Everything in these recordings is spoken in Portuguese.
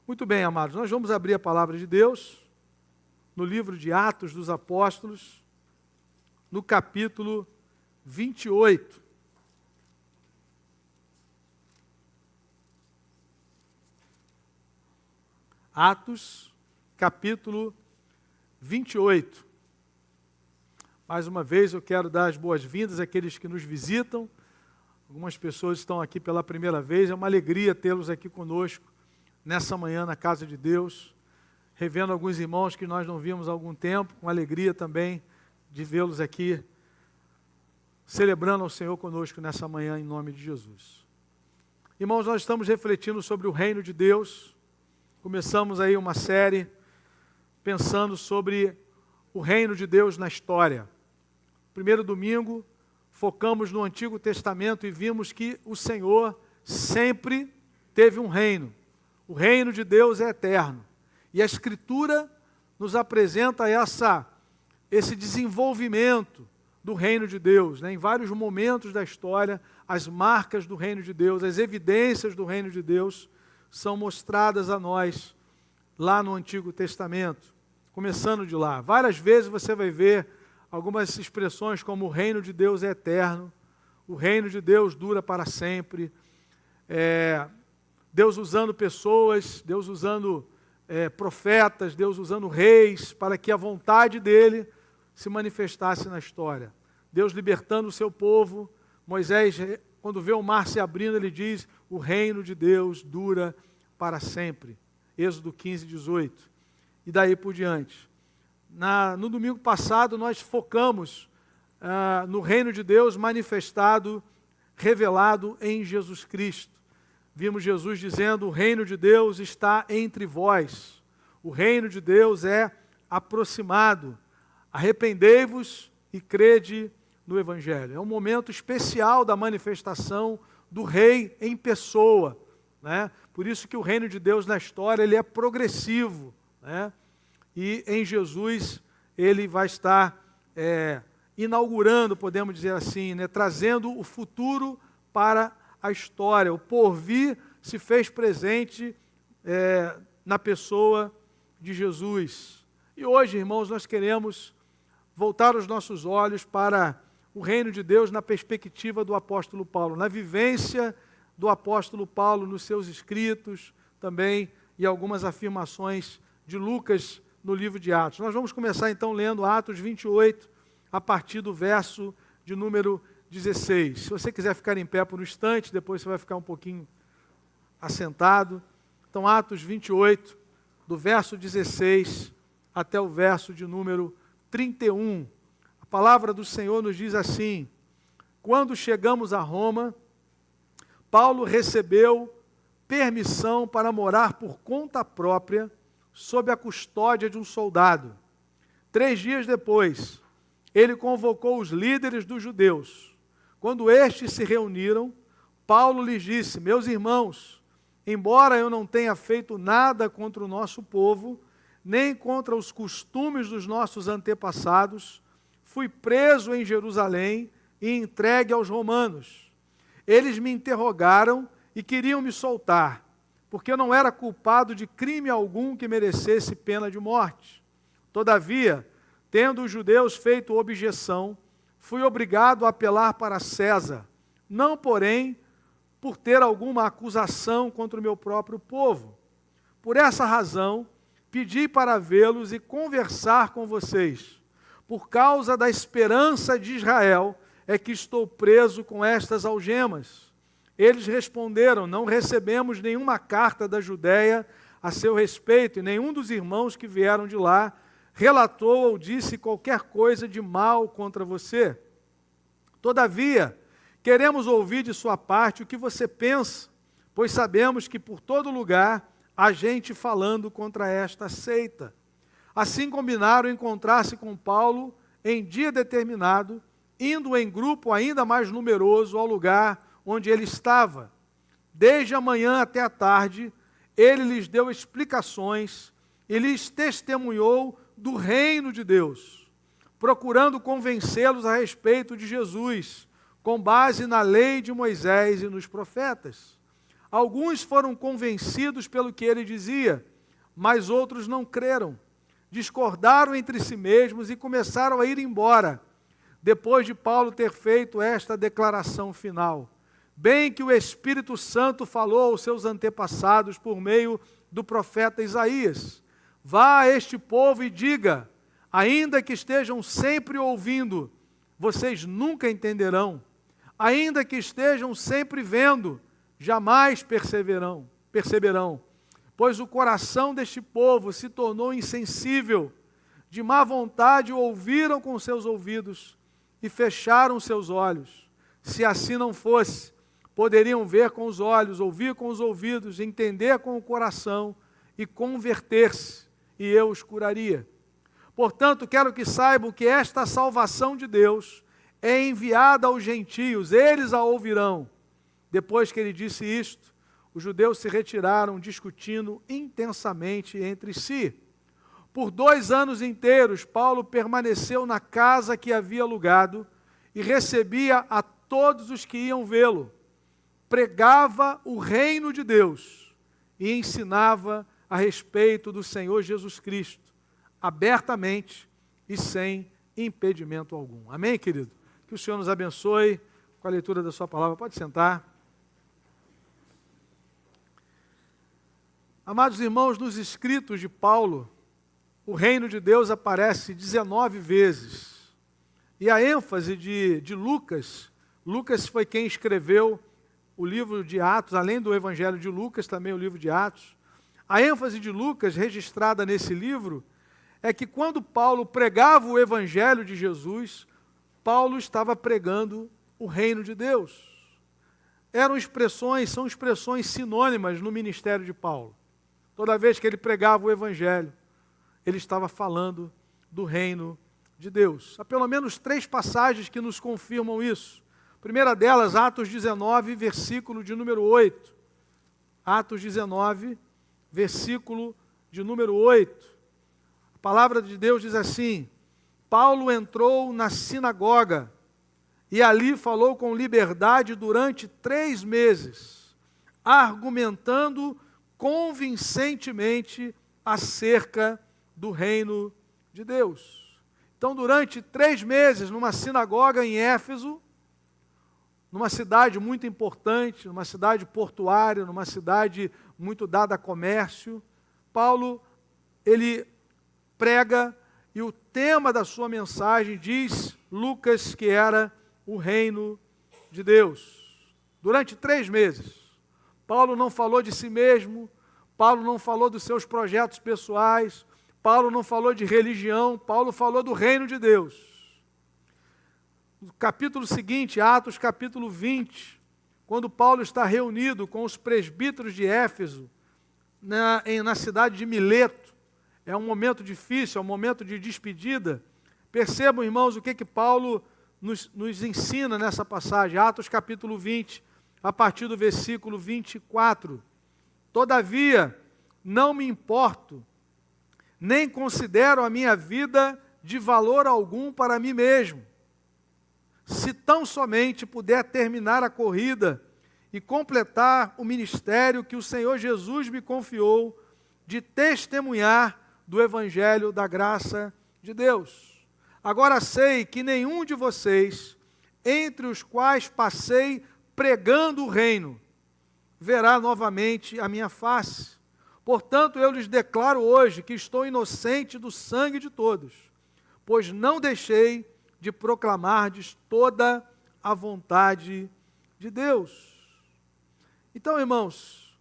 Muito bem, amados, nós vamos abrir a palavra de Deus no livro de Atos dos Apóstolos, no capítulo 28. Atos, capítulo 28. Mais uma vez eu quero dar as boas-vindas àqueles que nos visitam. Algumas pessoas estão aqui pela primeira vez, é uma alegria tê-los aqui conosco nessa manhã na casa de Deus, revendo alguns irmãos que nós não vimos há algum tempo, com alegria também de vê-los aqui, celebrando ao Senhor conosco nessa manhã, em nome de Jesus. Irmãos, nós estamos refletindo sobre o reino de Deus, começamos aí uma série pensando sobre o reino de Deus na história. Primeiro domingo, focamos no Antigo Testamento e vimos que o Senhor sempre teve um reino. O reino de Deus é eterno. E a Escritura nos apresenta esse desenvolvimento do reino de Deus, né? Em vários momentos da história, as marcas do reino de Deus, as evidências do reino de Deus são mostradas a nós lá no Antigo Testamento. Começando de lá. Várias vezes você vai ver algumas expressões como o reino de Deus é eterno, o reino de Deus dura para sempre, Deus usando pessoas, Deus usando profetas, Deus usando reis, para que a vontade dele se manifestasse na história. Deus libertando o seu povo. Moisés, quando vê o mar se abrindo, ele diz, o reino de Deus dura para sempre. Êxodo 15, 18. E daí por diante. No domingo passado, nós focamos no reino de Deus manifestado, revelado em Jesus Cristo. Vimos Jesus dizendo, o reino de Deus está entre vós. O reino de Deus é aproximado. Arrependei-vos e crede no Evangelho. É um momento especial da manifestação do Rei em pessoa, né? Por isso que o reino de Deus na história ele é progressivo, né? E em Jesus ele vai estar inaugurando, podemos dizer assim, né? Trazendo o futuro para a história. O porvir se fez presente na pessoa de Jesus. E hoje, irmãos, nós queremos voltar os nossos olhos para o reino de Deus na perspectiva do apóstolo Paulo, na vivência do apóstolo Paulo nos seus escritos também e algumas afirmações de Lucas no livro de Atos. Nós vamos começar então lendo Atos 28, a partir do verso de número 16. Se você quiser ficar em pé por um instante, depois você vai ficar um pouquinho assentado. Então, Atos 28, do verso 16 até o verso de número 31. A palavra do Senhor nos diz assim: quando chegamos a Roma, Paulo recebeu permissão para morar por conta própria, sob a custódia de um soldado. 3 dias depois, ele convocou os líderes dos judeus. Quando estes se reuniram, Paulo lhes disse, meus irmãos, embora eu não tenha feito nada contra o nosso povo, nem contra os costumes dos nossos antepassados, fui preso em Jerusalém e entregue aos romanos. Eles me interrogaram e queriam me soltar, porque eu não era culpado de crime algum que merecesse pena de morte. Todavia, tendo os judeus feito objeção, fui obrigado a apelar para César, não, porém, por ter alguma acusação contra o meu próprio povo. Por essa razão, pedi para vê-los e conversar com vocês. Por causa da esperança de Israel, é que estou preso com estas algemas. Eles responderam, não recebemos nenhuma carta da Judéia a seu respeito, e nenhum dos irmãos que vieram de lá relatou ou disse qualquer coisa de mal contra você. Todavia, queremos ouvir de sua parte o que você pensa, pois sabemos que por todo lugar há gente falando contra esta seita. Assim combinaram encontrar-se com Paulo em dia determinado, indo em grupo ainda mais numeroso ao lugar onde ele estava. Desde a manhã até a tarde, ele lhes deu explicações e lhes testemunhou do reino de Deus, procurando convencê-los a respeito de Jesus, com base na lei de Moisés e nos profetas. Alguns foram convencidos pelo que ele dizia, mas outros não creram. Discordaram entre si mesmos e começaram a ir embora, depois de Paulo ter feito esta declaração final. Bem que o Espírito Santo falou aos seus antepassados por meio do profeta Isaías: vá a este povo e diga, ainda que estejam sempre ouvindo, vocês nunca entenderão. Ainda que estejam sempre vendo, jamais perceberão. Pois o coração deste povo se tornou insensível, de má vontade ouviram com seus ouvidos e fecharam seus olhos. Se assim não fosse, poderiam ver com os olhos, ouvir com os ouvidos, entender com o coração e converter-se, e eu os curaria. Portanto, quero que saibam que esta salvação de Deus é enviada aos gentios, eles a ouvirão. Depois que ele disse isto, os judeus se retiraram, discutindo intensamente entre si. Por 2 anos inteiros, Paulo permaneceu na casa que havia alugado e recebia a todos os que iam vê-lo. Pregava o reino de Deus e ensinava a respeito do Senhor Jesus Cristo, abertamente e sem impedimento algum. Amém, querido? Que o Senhor nos abençoe com a leitura da sua palavra. Pode sentar. Amados irmãos, nos escritos de Paulo, o reino de Deus aparece 19 vezes. E a ênfase de Lucas, Lucas foi quem escreveu o livro de Atos, além do Evangelho de Lucas, também o livro de Atos. A ênfase de Lucas, registrada nesse livro, é que quando Paulo pregava o Evangelho de Jesus, Paulo estava pregando o reino de Deus. São expressões sinônimas no ministério de Paulo. Toda vez que ele pregava o Evangelho, ele estava falando do reino de Deus. Há pelo menos 3 passagens que nos confirmam isso. A primeira delas, Atos 19, versículo de número 8. Atos 19, versículo de número 8. A palavra de Deus diz assim: Paulo entrou na sinagoga e ali falou com liberdade durante 3 meses, argumentando convincentemente acerca do reino de Deus. Então, durante 3 meses, numa sinagoga em Éfeso, numa cidade muito importante, numa cidade portuária, numa cidade muito dada a comércio, Paulo, ele prega, e o tema da sua mensagem, diz Lucas, que era o reino de Deus. Durante 3 meses, Paulo não falou de si mesmo, Paulo não falou dos seus projetos pessoais, Paulo não falou de religião, Paulo falou do reino de Deus. No capítulo seguinte, Atos capítulo 20, quando Paulo está reunido com os presbíteros de Éfeso, na cidade de Mileto, é um momento difícil, é um momento de despedida. Percebam, irmãos, o que Paulo nos ensina nessa passagem, Atos capítulo 20, a partir do versículo 24. Todavia, não me importo, nem considero a minha vida de valor algum para mim mesmo, se tão somente puder terminar a corrida e completar o ministério que o Senhor Jesus me confiou de testemunhar do Evangelho da graça de Deus. Agora sei que nenhum de vocês, entre os quais passei pregando o reino, verá novamente a minha face. Portanto, eu lhes declaro hoje que estou inocente do sangue de todos, pois não deixei de proclamardes toda a vontade de Deus. Então, irmãos,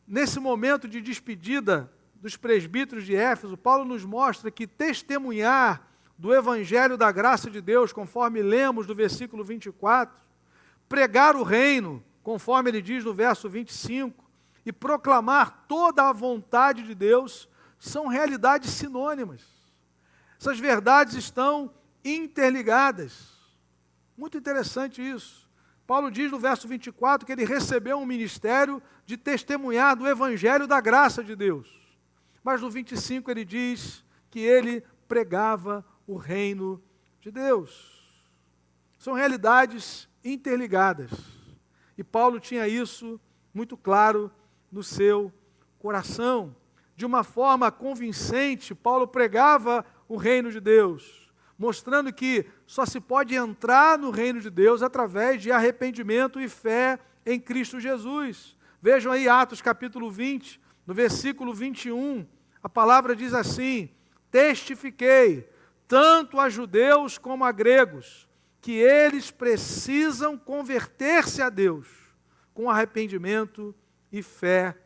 nesse momento de despedida dos presbíteros de Éfeso, Paulo nos mostra que testemunhar do Evangelho da graça de Deus, conforme lemos do versículo 24, pregar o reino, conforme ele diz no verso 25, e proclamar toda a vontade de Deus, são realidades sinônimas. Essas verdades estão interligadas. Muito interessante isso. Paulo diz no verso 24 que ele recebeu um ministério de testemunhar do Evangelho da graça de Deus. Mas no 25 ele diz que ele pregava o reino de Deus. São realidades interligadas. E Paulo tinha isso muito claro no seu coração. De uma forma convincente, Paulo pregava o reino de Deus, mostrando que só se pode entrar no reino de Deus através de arrependimento e fé em Cristo Jesus. Vejam aí Atos capítulo 20, no versículo 21, a palavra diz assim: testifiquei, tanto a judeus como a gregos, que eles precisam converter-se a Deus com arrependimento e fé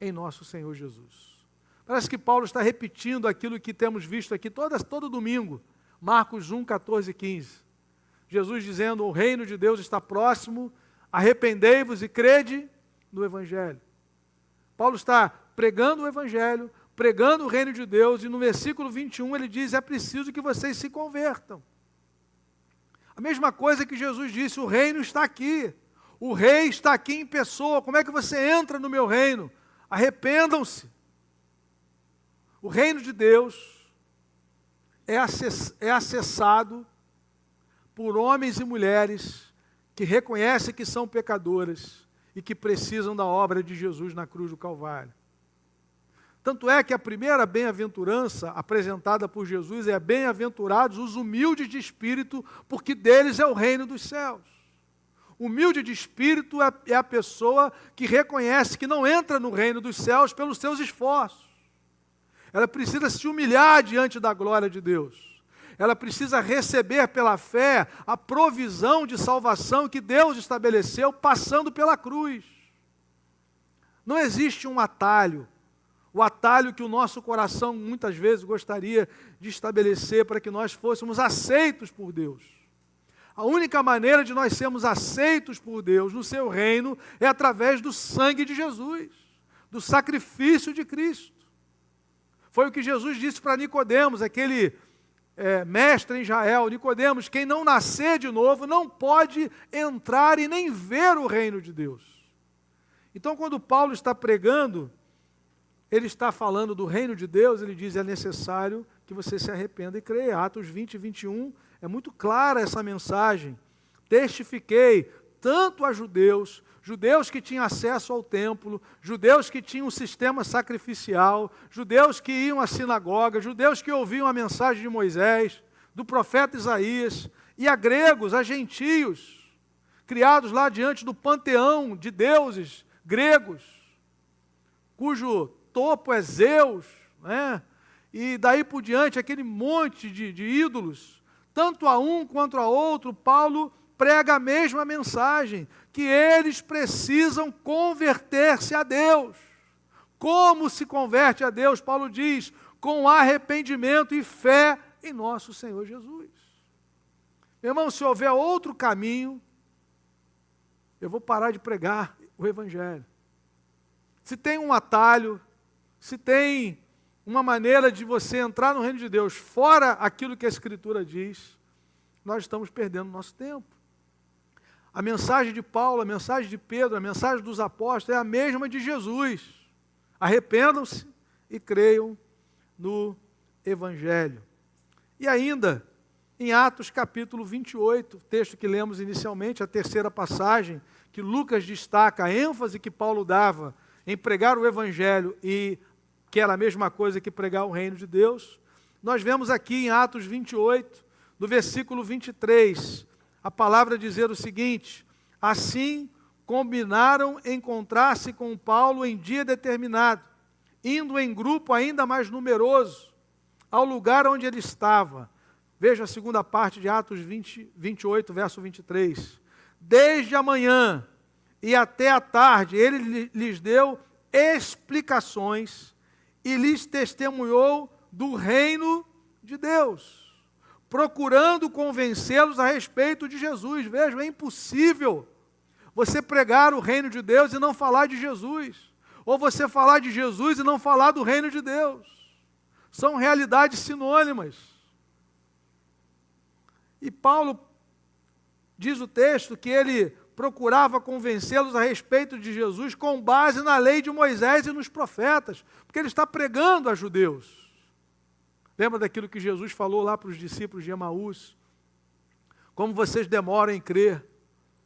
em nosso Senhor Jesus. Parece que Paulo está repetindo aquilo que temos visto aqui todo domingo, Marcos 1, 14 e 15. Jesus dizendo: o reino de Deus está próximo, arrependei-vos e crede no Evangelho. Paulo está pregando o Evangelho, pregando o reino de Deus, e no versículo 21 ele diz: é preciso que vocês se convertam. A mesma coisa que Jesus disse: o reino está aqui, o rei está aqui em pessoa, como é que você entra no meu reino? Arrependam-se. O reino de Deus é acessado por homens e mulheres que reconhecem que são pecadoras e que precisam da obra de Jesus na cruz do Calvário. Tanto é que a primeira bem-aventurança apresentada por Jesus é: bem-aventurados os humildes de espírito, porque deles é o reino dos céus. Humilde de espírito é a pessoa que reconhece que não entra no reino dos céus pelos seus esforços. Ela precisa se humilhar diante da glória de Deus. Ela precisa receber pela fé a provisão de salvação que Deus estabeleceu passando pela cruz. Não existe um atalho. O atalho que o nosso coração muitas vezes gostaria de estabelecer para que nós fôssemos aceitos por Deus. A única maneira de nós sermos aceitos por Deus no seu reino é através do sangue de Jesus, do sacrifício de Cristo. Foi o que Jesus disse para Nicodemos, aquele mestre em Israel: Nicodemos, quem não nascer de novo não pode entrar e nem ver o reino de Deus. Então, quando Paulo está pregando, ele está falando do reino de Deus, ele diz: é necessário que você se arrependa e creia. Atos 20 e 21, é muito clara essa mensagem. Testifiquei tanto a judeus que tinham acesso ao templo, judeus que tinham um sistema sacrificial, judeus que iam à sinagoga, judeus que ouviam a mensagem de Moisés, do profeta Isaías, e a gregos, a gentios, criados lá diante do panteão de deuses gregos, cujo topo é Zeus, né? E daí por diante aquele monte de ídolos. Tanto a um quanto a outro, Paulo prega a mesma mensagem, que eles precisam converter-se a Deus. Como se converte a Deus? Paulo diz: com arrependimento e fé em nosso Senhor Jesus. Meu irmão, se houver outro caminho, eu vou parar de pregar o Evangelho. Se tem um atalho, se tem uma maneira de você entrar no reino de Deus fora aquilo que a Escritura diz, nós estamos perdendo nosso tempo. A mensagem de Paulo, a mensagem de Pedro, a mensagem dos apóstolos é a mesma de Jesus. Arrependam-se e creiam no Evangelho. E ainda, em Atos capítulo 28, texto que lemos inicialmente, a terceira passagem, que Lucas destaca a ênfase que Paulo dava em pregar o Evangelho e que era a mesma coisa que pregar o reino de Deus, nós vemos aqui em Atos 28, no versículo 23, a palavra dizer o seguinte: assim combinaram encontrar-se com Paulo em dia determinado, indo em grupo ainda mais numeroso, ao lugar onde ele estava. Veja a segunda parte de Atos 28, verso 23. Desde a manhã e até a tarde, ele lhes deu explicações e lhes testemunhou do reino de Deus, procurando convencê-los a respeito de Jesus. Vejam, é impossível você pregar o reino de Deus e não falar de Jesus, ou você falar de Jesus e não falar do reino de Deus. São realidades sinônimas. E Paulo diz o texto que ele procurava convencê-los a respeito de Jesus com base na lei de Moisés e nos profetas, porque ele está pregando a judeus. Lembra daquilo que Jesus falou lá para os discípulos de Emaús? Como vocês demoram em crer,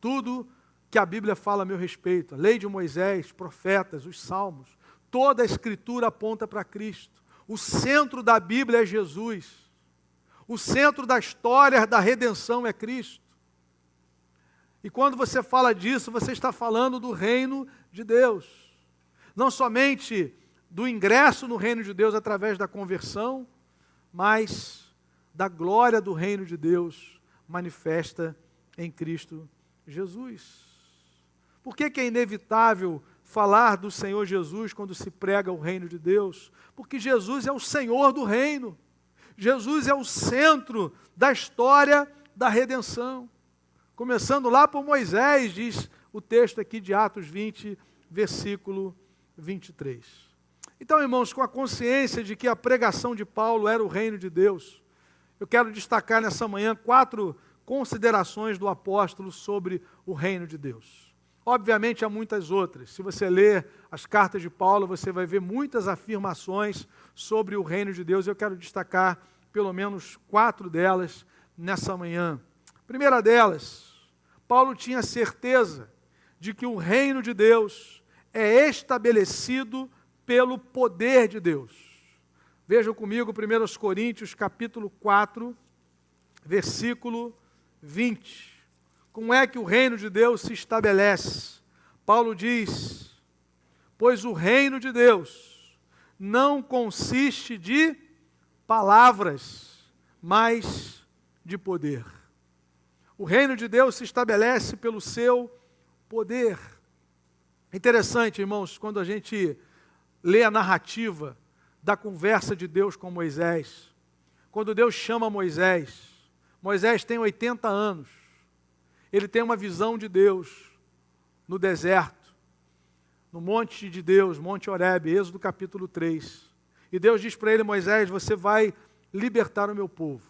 tudo que a Bíblia fala a meu respeito. A lei de Moisés, profetas, os salmos, toda a Escritura aponta para Cristo. O centro da Bíblia é Jesus. O centro da história da redenção é Cristo. E quando você fala disso, você está falando do reino de Deus. Não somente do ingresso no reino de Deus através da conversão, mas da glória do reino de Deus manifesta em Cristo Jesus. Por que é inevitável falar do Senhor Jesus quando se prega o reino de Deus? Porque Jesus é o Senhor do reino. Jesus é o centro da história da redenção. Começando lá por Moisés, diz o texto aqui de Atos 20, versículo 23. Então, irmãos, com a consciência de que a pregação de Paulo era o reino de Deus, eu quero destacar nessa manhã 4 considerações do apóstolo sobre o reino de Deus. Obviamente há muitas outras. Se você ler as cartas de Paulo, você vai ver muitas afirmações sobre o reino de Deus. Eu quero destacar pelo menos 4 delas nessa manhã. A primeira delas, Paulo tinha certeza de que o reino de Deus é estabelecido pelo poder de Deus. Vejam comigo 1 Coríntios capítulo 4, versículo 20. Como é que o reino de Deus se estabelece? Paulo diz: pois o reino de Deus não consiste de palavras, mas de poder. O reino de Deus se estabelece pelo seu poder. É interessante, irmãos, quando a gente lê a narrativa da conversa de Deus com Moisés. Quando Deus chama Moisés, Moisés tem 80 anos. Ele tem uma visão de Deus no deserto, no monte de Deus, Monte Horebe, Êxodo capítulo 3. E Deus diz para ele: Moisés, você vai libertar o meu povo.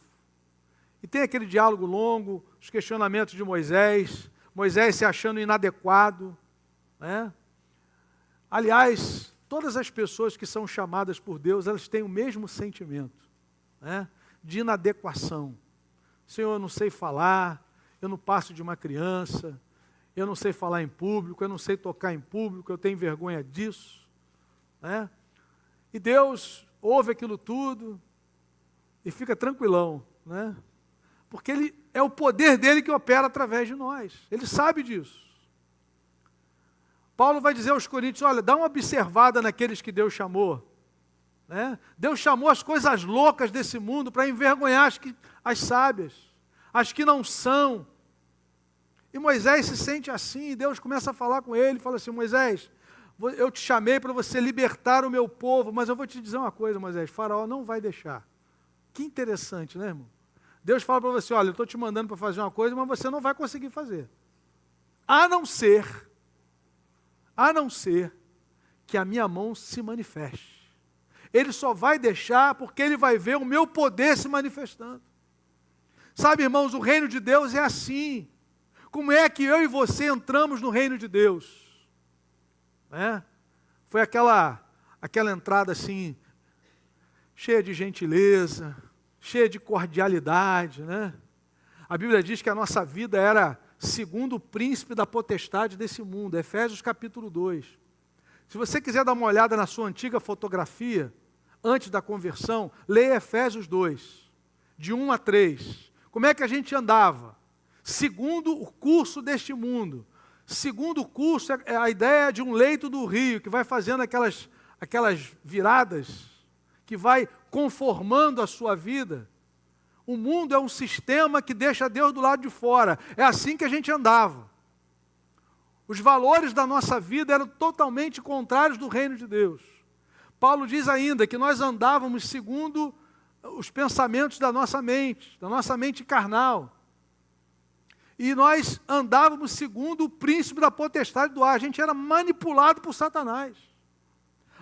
E tem aquele diálogo longo, os questionamentos de Moisés, Moisés se achando inadequado, né? Aliás, todas as pessoas que são chamadas por Deus, elas têm o mesmo sentimento, né? De inadequação. Senhor, eu não sei falar, eu não passo de uma criança, eu não sei falar em público, eu não sei tocar em público, eu tenho vergonha disso, né? E Deus ouve aquilo tudo e fica tranquilão, né? Porque é o poder dele que opera através de nós, ele sabe disso. Paulo vai dizer aos Coríntios: olha, dá uma observada naqueles que Deus chamou, né? Deus chamou as coisas loucas desse mundo para envergonhar as sábias, as que não são. E Moisés se sente assim, e Deus começa a falar com ele, fala assim: Moisés, eu te chamei para você libertar o meu povo, mas eu vou te dizer uma coisa, Moisés, Faraó não vai deixar. Que interessante, né, irmão? Deus fala para você: olha, eu estou te mandando para fazer uma coisa, mas você não vai conseguir fazer. A não ser que a minha mão se manifeste. Ele só vai deixar porque ele vai ver o meu poder se manifestando. Sabe, irmãos, o reino de Deus é assim. Como é que eu e você entramos no reino de Deus? Foi aquela entrada assim, cheia de gentileza, cheia de cordialidade, né? A Bíblia diz que a nossa vida era segundo o príncipe da potestade desse mundo, Efésios capítulo 2. Se você quiser dar uma olhada na sua antiga fotografia, antes da conversão, leia Efésios 2, de 1 a 3. Como é que a gente andava? Segundo o curso deste mundo. Segundo o curso é a ideia de um leito do rio, que vai fazendo aquelas viradas, que vai conformando a sua vida. O mundo é um sistema que deixa Deus do lado de fora. É assim que a gente andava. Os valores da nossa vida eram totalmente contrários do reino de Deus. Paulo diz ainda que nós andávamos segundo os pensamentos da nossa mente carnal. E nós andávamos segundo o príncipe da potestade do ar. A gente era manipulado por Satanás.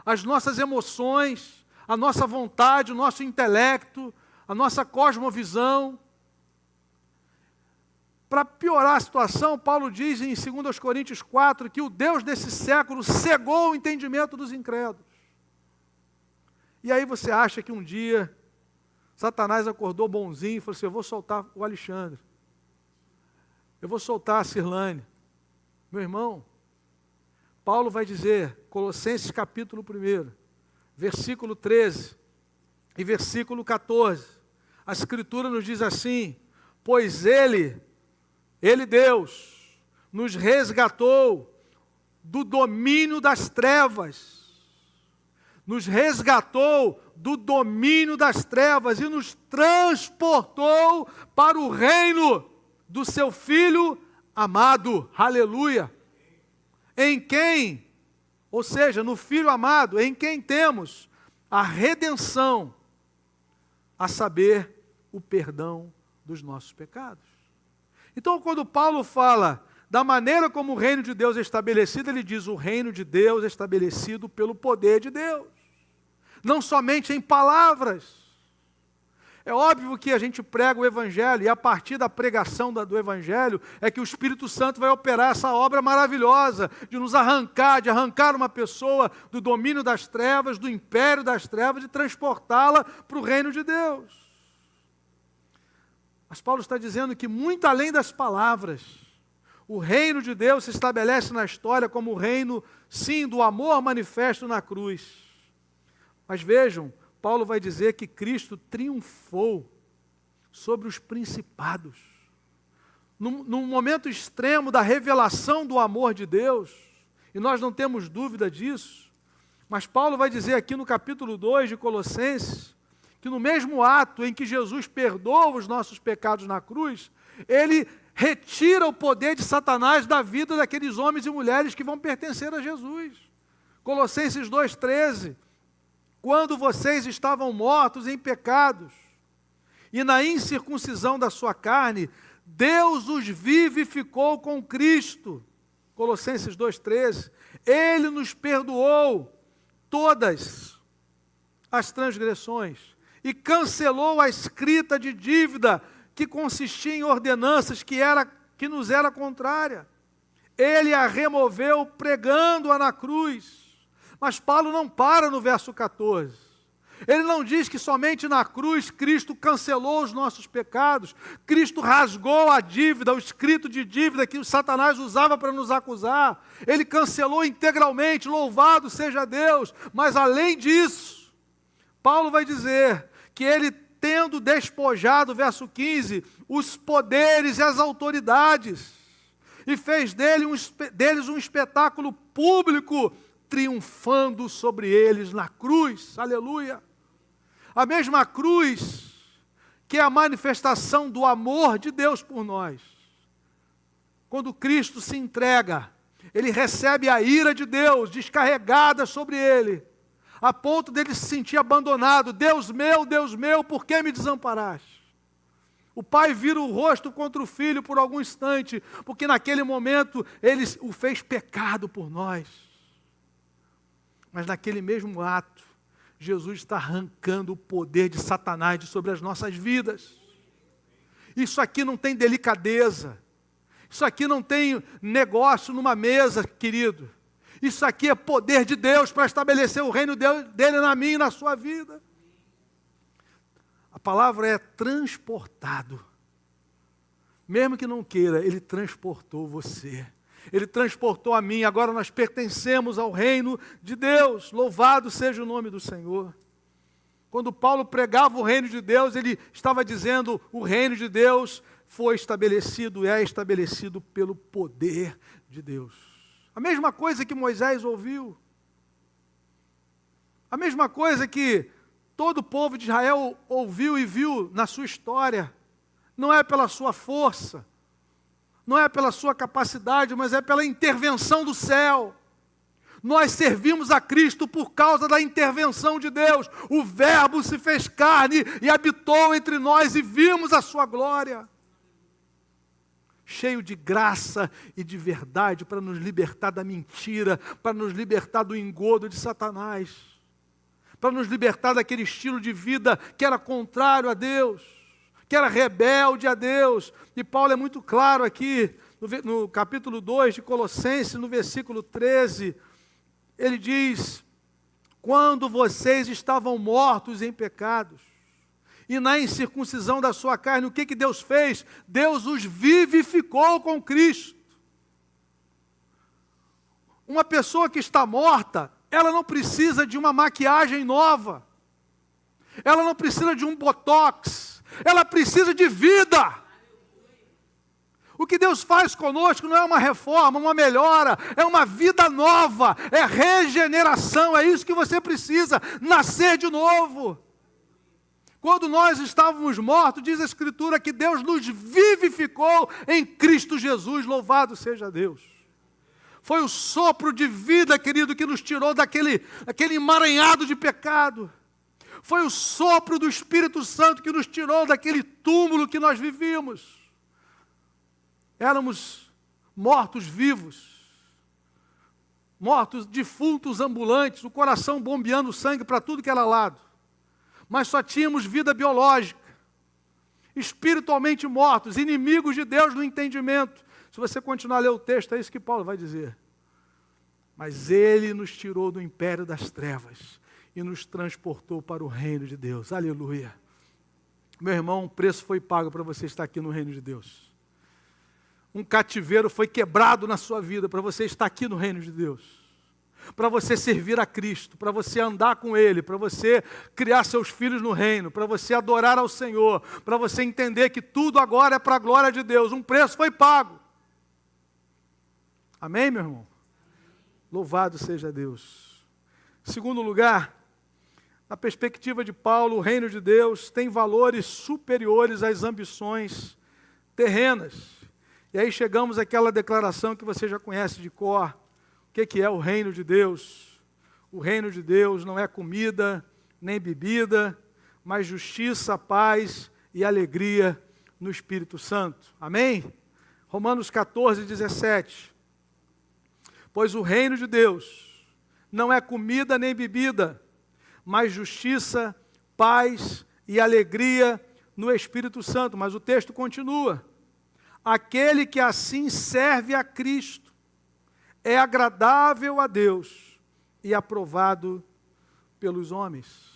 As nossas emoções, a nossa vontade, o nosso intelecto, a nossa cosmovisão. Para piorar a situação, Paulo diz em 2 Coríntios 4 que o Deus desse século cegou o entendimento dos incrédulos. E aí você acha que um dia Satanás acordou bonzinho e falou assim: eu vou soltar o Alexandre, eu vou soltar a Cirlane, Meu irmão, Paulo vai dizer, Colossenses capítulo 1, versículo 13 e versículo 14, a Escritura nos diz assim: pois Ele, Deus, nos resgatou do domínio das trevas, nos resgatou do domínio das trevas e nos transportou para o reino do seu Filho amado, aleluia, em quem, ou seja, no Filho amado, em quem temos a redenção, a saber, o perdão dos nossos pecados. Então, quando Paulo fala da maneira como o reino de Deus é estabelecido, ele diz o reino de Deus é estabelecido pelo poder de Deus, não somente em palavras. É óbvio que a gente prega o Evangelho, e a partir da pregação do Evangelho, é que o Espírito Santo vai operar essa obra maravilhosa, de nos arrancar, de arrancar uma pessoa do domínio das trevas, do império das trevas, e transportá-la para o reino de Deus. Mas Paulo está dizendo que muito além das palavras, o reino de Deus se estabelece na história como o reino, sim, do amor manifesto na cruz. Mas vejam, Paulo vai dizer que Cristo triunfou sobre os principados. Num momento extremo da revelação do amor de Deus, e nós não temos dúvida disso, mas Paulo vai dizer aqui no capítulo 2 de Colossenses, que no mesmo ato em que Jesus perdoa os nossos pecados na cruz, ele retira o poder de Satanás da vida daqueles homens e mulheres que vão pertencer a Jesus. Colossenses 2,13, quando vocês estavam mortos em pecados e na incircuncisão da sua carne, Deus os vivificou com Cristo. Colossenses 2,13, Ele nos perdoou todas as transgressões e cancelou a escrita de dívida que consistia em ordenanças que nos era contrária. Ele a removeu pregando-a na cruz. Mas Paulo não para no verso 14. Ele não diz que somente na cruz Cristo cancelou os nossos pecados, Cristo rasgou a dívida, o escrito de dívida que o Satanás usava para nos acusar. Ele cancelou integralmente, louvado seja Deus. Mas além disso, Paulo vai dizer que ele, tendo despojado, verso 15, os poderes e as autoridades, e fez deles um espetáculo público, triunfando sobre eles na cruz, aleluia. A mesma cruz que é a manifestação do amor de Deus por nós. Quando Cristo se entrega, ele recebe a ira de Deus descarregada sobre ele, a ponto dele se sentir abandonado. Deus meu, por que me desamparaste? O pai vira o rosto contra o filho por algum instante, porque naquele momento ele o fez pecado por nós. Mas naquele mesmo ato, Jesus está arrancando o poder de Satanás de sobre as nossas vidas. Isso aqui não tem delicadeza. Isso aqui não tem negócio numa mesa, querido. Isso aqui é poder de Deus para estabelecer o reino dele na minha e na sua vida. A palavra é transportado. Mesmo que não queira, ele transportou você. Ele transportou a mim, agora nós pertencemos ao reino de Deus. Louvado seja o nome do Senhor. Quando Paulo pregava o reino de Deus, ele estava dizendo, o reino de Deus foi estabelecido, é estabelecido pelo poder de Deus. A mesma coisa que Moisés ouviu. A mesma coisa que todo o povo de Israel ouviu e viu na sua história. Não é pela sua força, não é pela sua capacidade, mas é pela intervenção do céu. Nós servimos a Cristo por causa da intervenção de Deus. O Verbo se fez carne e habitou entre nós e vimos a sua glória. Cheio de graça e de verdade para nos libertar da mentira, para nos libertar do engodo de Satanás, para nos libertar daquele estilo de vida que era contrário a Deus, que era rebelde a Deus. E Paulo é muito claro aqui, no capítulo 2 de Colossenses, no versículo 13, ele diz, quando vocês estavam mortos em pecados, e na incircuncisão da sua carne, o que Deus fez? Deus os vivificou com Cristo. Uma pessoa que está morta, ela não precisa de uma maquiagem nova. Ela não precisa de um botox. Ela precisa de vida. O que Deus faz conosco não é uma reforma, uma melhora, é uma vida nova, é regeneração, é isso que você precisa, nascer de novo. Quando nós estávamos mortos, diz a Escritura que Deus nos vivificou em Cristo Jesus, louvado seja Deus. Foi o sopro de vida, querido, que nos tirou daquele emaranhado de pecado. Foi o sopro do Espírito Santo que nos tirou daquele túmulo que nós vivíamos. Éramos mortos-vivos, mortos, defuntos ambulantes, o coração bombeando sangue para tudo que era lado. Mas só tínhamos vida biológica, espiritualmente mortos, inimigos de Deus no entendimento. Se você continuar a ler o texto, é isso que Paulo vai dizer. Mas Ele nos tirou do império das trevas e nos transportou para o reino de Deus. Aleluia. Meu irmão, um preço foi pago para você estar aqui no reino de Deus. Um cativeiro foi quebrado na sua vida para você estar aqui no reino de Deus. Para você servir a Cristo, para você andar com Ele, para você criar seus filhos no reino, para você adorar ao Senhor, para você entender que tudo agora é para a glória de Deus. Um preço foi pago. Amém, meu irmão? Louvado seja Deus. Segundo lugar, na perspectiva de Paulo, o reino de Deus tem valores superiores às ambições terrenas. E aí chegamos àquela declaração que você já conhece de cor. O que é o reino de Deus? O reino de Deus não é comida, nem bebida, mas justiça, paz e alegria no Espírito Santo. Amém? Romanos 14, 17. Pois o reino de Deus não é comida nem bebida, mas justiça, paz e alegria no Espírito Santo. Mas o texto continua. Aquele que assim serve a Cristo é agradável a Deus e aprovado pelos homens.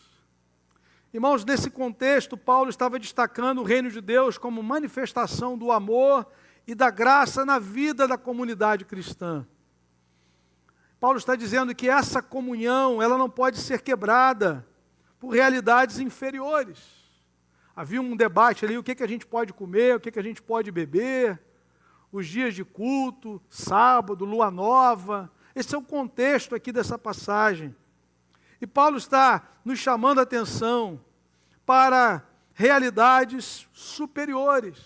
Irmãos, nesse contexto, Paulo estava destacando o reino de Deus como manifestação do amor e da graça na vida da comunidade cristã. Paulo está dizendo que essa comunhão, ela não pode ser quebrada por realidades inferiores. Havia um debate ali, o que a gente pode comer, o que a gente pode beber, os dias de culto, sábado, lua nova. Esse é o contexto aqui dessa passagem. E Paulo está nos chamando a atenção para realidades superiores.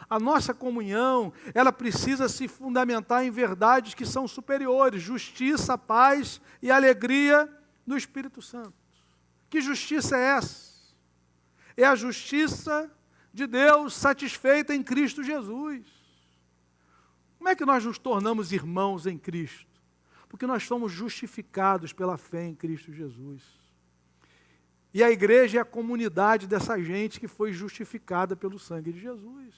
A nossa comunhão, ela precisa se fundamentar em verdades que são superiores. Justiça, paz e alegria no Espírito Santo. Que justiça é essa? É a justiça de Deus satisfeita em Cristo Jesus. Como é que nós nos tornamos irmãos em Cristo? Porque nós somos justificados pela fé em Cristo Jesus. E a igreja é a comunidade dessa gente que foi justificada pelo sangue de Jesus.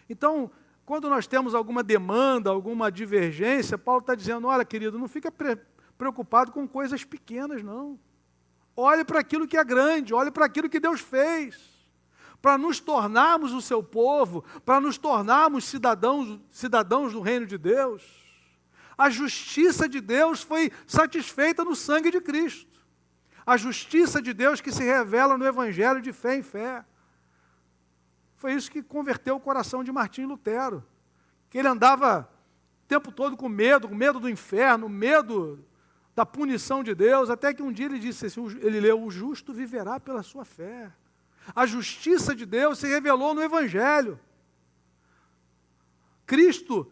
Então, quando nós temos alguma demanda, alguma divergência, Paulo está dizendo, olha, querido, não fica preocupado com coisas pequenas, não. Olhe para aquilo que é grande, olhe para aquilo que Deus fez, para nos tornarmos o seu povo, para nos tornarmos cidadãos do reino de Deus. A justiça de Deus foi satisfeita no sangue de Cristo. A justiça de Deus que se revela no Evangelho de fé em fé. Foi isso que converteu o coração de Martim Lutero, que ele andava o tempo todo com medo do inferno, medo da punição de Deus, até que um dia ele disse assim, ele leu, o justo viverá pela sua fé. A justiça de Deus se revelou no Evangelho. Cristo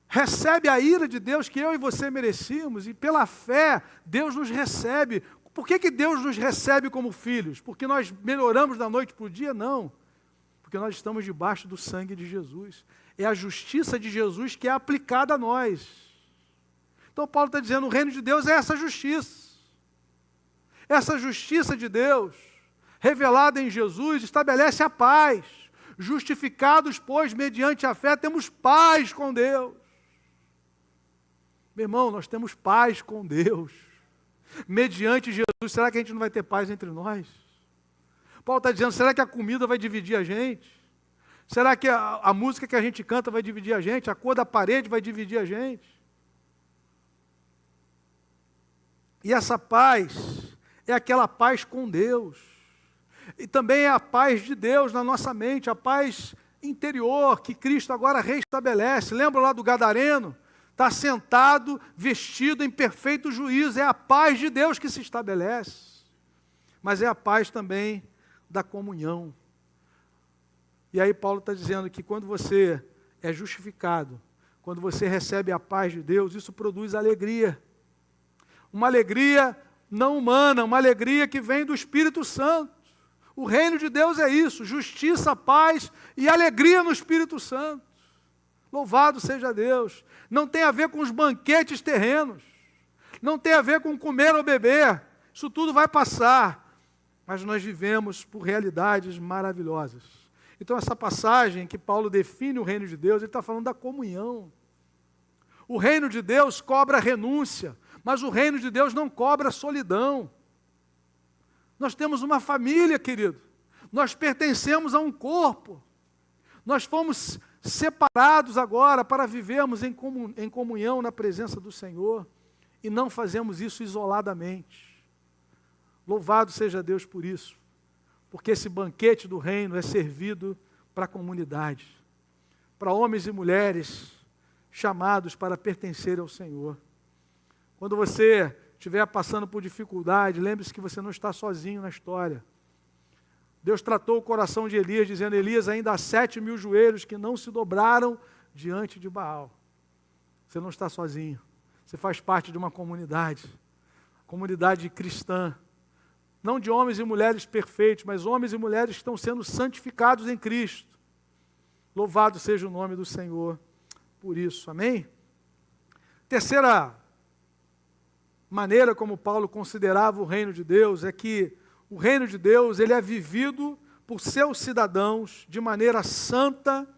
recebe a ira de Deus que eu e você merecíamos, e pela fé Deus nos recebe. Por que Deus nos recebe como filhos? Porque nós melhoramos da noite para o dia? Não. Porque nós estamos debaixo do sangue de Jesus. É a justiça de Jesus que é aplicada a nós. Então Paulo está dizendo, o reino de Deus é essa justiça. Essa justiça de Deus, revelada em Jesus, estabelece a paz. Justificados, pois, mediante a fé, temos paz com Deus. Meu irmão, nós temos paz com Deus. Mediante Jesus, será que a gente não vai ter paz entre nós? Paulo está dizendo, será que a comida vai dividir a gente? Será que a música que a gente canta vai dividir a gente? A cor da parede vai dividir a gente? E essa paz é aquela paz com Deus. E também é a paz de Deus na nossa mente, a paz interior que Cristo agora restabelece. Lembra lá do gadareno? Está sentado, vestido em perfeito juízo. É a paz de Deus que se estabelece. Mas é a paz também da comunhão. E aí Paulo está dizendo que quando você é justificado, quando você recebe a paz de Deus, isso produz alegria. Uma alegria não humana, uma alegria que vem do Espírito Santo. O reino de Deus é isso, justiça, paz e alegria no Espírito Santo. Louvado seja Deus. Não tem a ver com os banquetes terrenos. Não tem a ver com comer ou beber. Isso tudo vai passar. Mas nós vivemos por realidades maravilhosas. Então essa passagem que Paulo define o reino de Deus, ele está falando da comunhão. O reino de Deus cobra renúncia, mas o reino de Deus não cobra solidão. Nós temos uma família, querido. Nós pertencemos a um corpo. Nós fomos separados agora para vivermos em comunhão na presença do Senhor e não fazemos isso isoladamente. Louvado seja Deus por isso, porque esse banquete do reino é servido para a comunidade, para homens e mulheres chamados para pertencer ao Senhor. Quando você estiver passando por dificuldade, lembre-se que você não está sozinho na história. Deus tratou o coração de Elias, dizendo: Elias, ainda há 7.000 joelhos que não se dobraram diante de Baal. Você não está sozinho. Você faz parte de uma comunidade cristã. Não de homens e mulheres perfeitos, mas homens e mulheres que estão sendo santificados em Cristo. Louvado seja o nome do Senhor por isso. Amém? Terceira maneira como Paulo considerava o reino de Deus é que o reino de Deus ele é vivido por seus cidadãos de maneira santa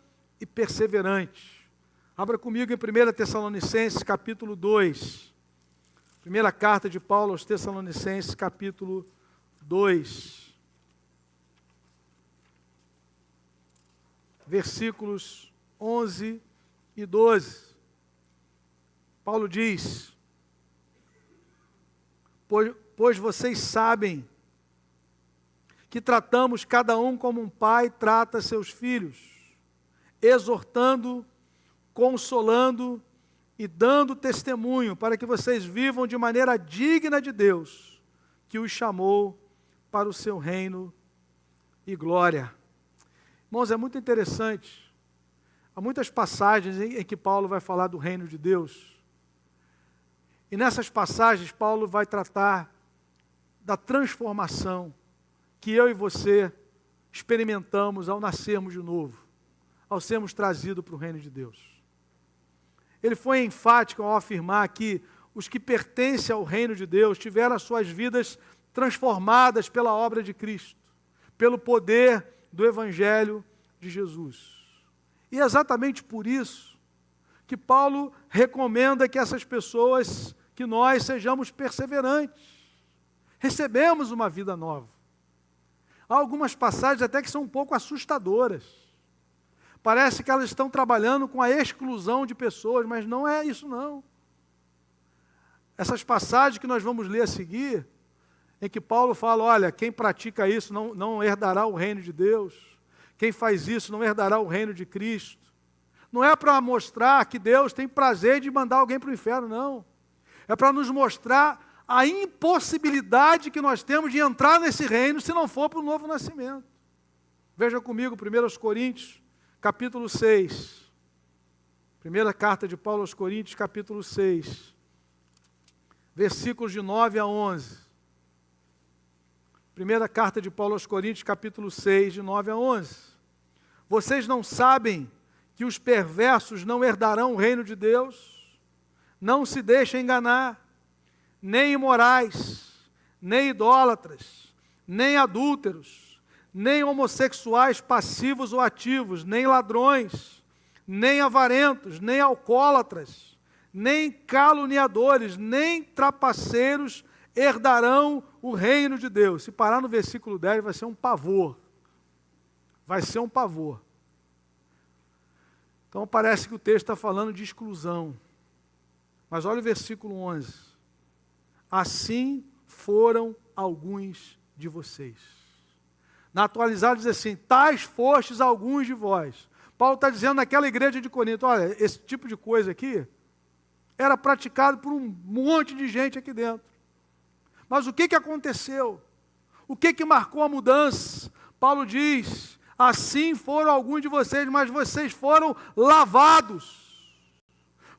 e perseverante. Abra comigo em 1 Tessalonicenses capítulo 2. Primeira carta de Paulo aos Tessalonicenses capítulo 2. Versículos 11 e 12. Paulo diz: Pois vocês sabem que tratamos cada um como um pai trata seus filhos, exortando, consolando e dando testemunho para que vocês vivam de maneira digna de Deus, que os chamou para o seu reino e glória. Irmãos, é muito interessante. Há muitas passagens em que Paulo vai falar do reino de Deus. E nessas passagens, Paulo vai tratar da transformação que eu e você experimentamos ao nascermos de novo, ao sermos trazidos para o reino de Deus. Ele foi enfático ao afirmar que os que pertencem ao reino de Deus tiveram as suas vidas transformadas pela obra de Cristo, pelo poder do Evangelho de Jesus. E é exatamente por isso que Paulo recomenda que essas pessoas, que nós sejamos perseverantes, recebemos uma vida nova. Há algumas passagens até que são um pouco assustadoras. Parece que elas estão trabalhando com a exclusão de pessoas, mas não é isso não. Essas passagens que nós vamos ler a seguir, em que Paulo fala, olha, quem pratica isso não herdará o reino de Deus, quem faz isso não herdará o reino de Cristo. Não é para mostrar que Deus tem prazer de mandar alguém para o inferno, não. É para nos mostrar a impossibilidade que nós temos de entrar nesse reino se não for para o novo nascimento. Veja comigo, 1 Coríntios, capítulo 6. Primeira carta de Paulo aos Coríntios, capítulo 6. Versículos de 9 a 11. Primeira carta de Paulo aos Coríntios, capítulo 6, de 9 a 11. Vocês não sabem que os perversos não herdarão o reino de Deus? Não se deixem enganar. Nem imorais, nem idólatras, nem adúlteros, nem homossexuais passivos ou ativos, nem ladrões, nem avarentos, nem alcoólatras, nem caluniadores, nem trapaceiros herdarão o reino de Deus. Se parar no versículo 10 vai ser um pavor. Vai ser um pavor. Então parece que o texto está falando de exclusão. Mas olha o versículo 11. assim foram alguns de vocês. Na atualizada diz assim, tais fostes alguns de vós. Paulo está dizendo naquela igreja de Corinto, olha, esse tipo de coisa aqui era praticado por um monte de gente aqui dentro. Mas o que aconteceu? O que marcou a mudança? Paulo diz, assim foram alguns de vocês, mas vocês foram lavados,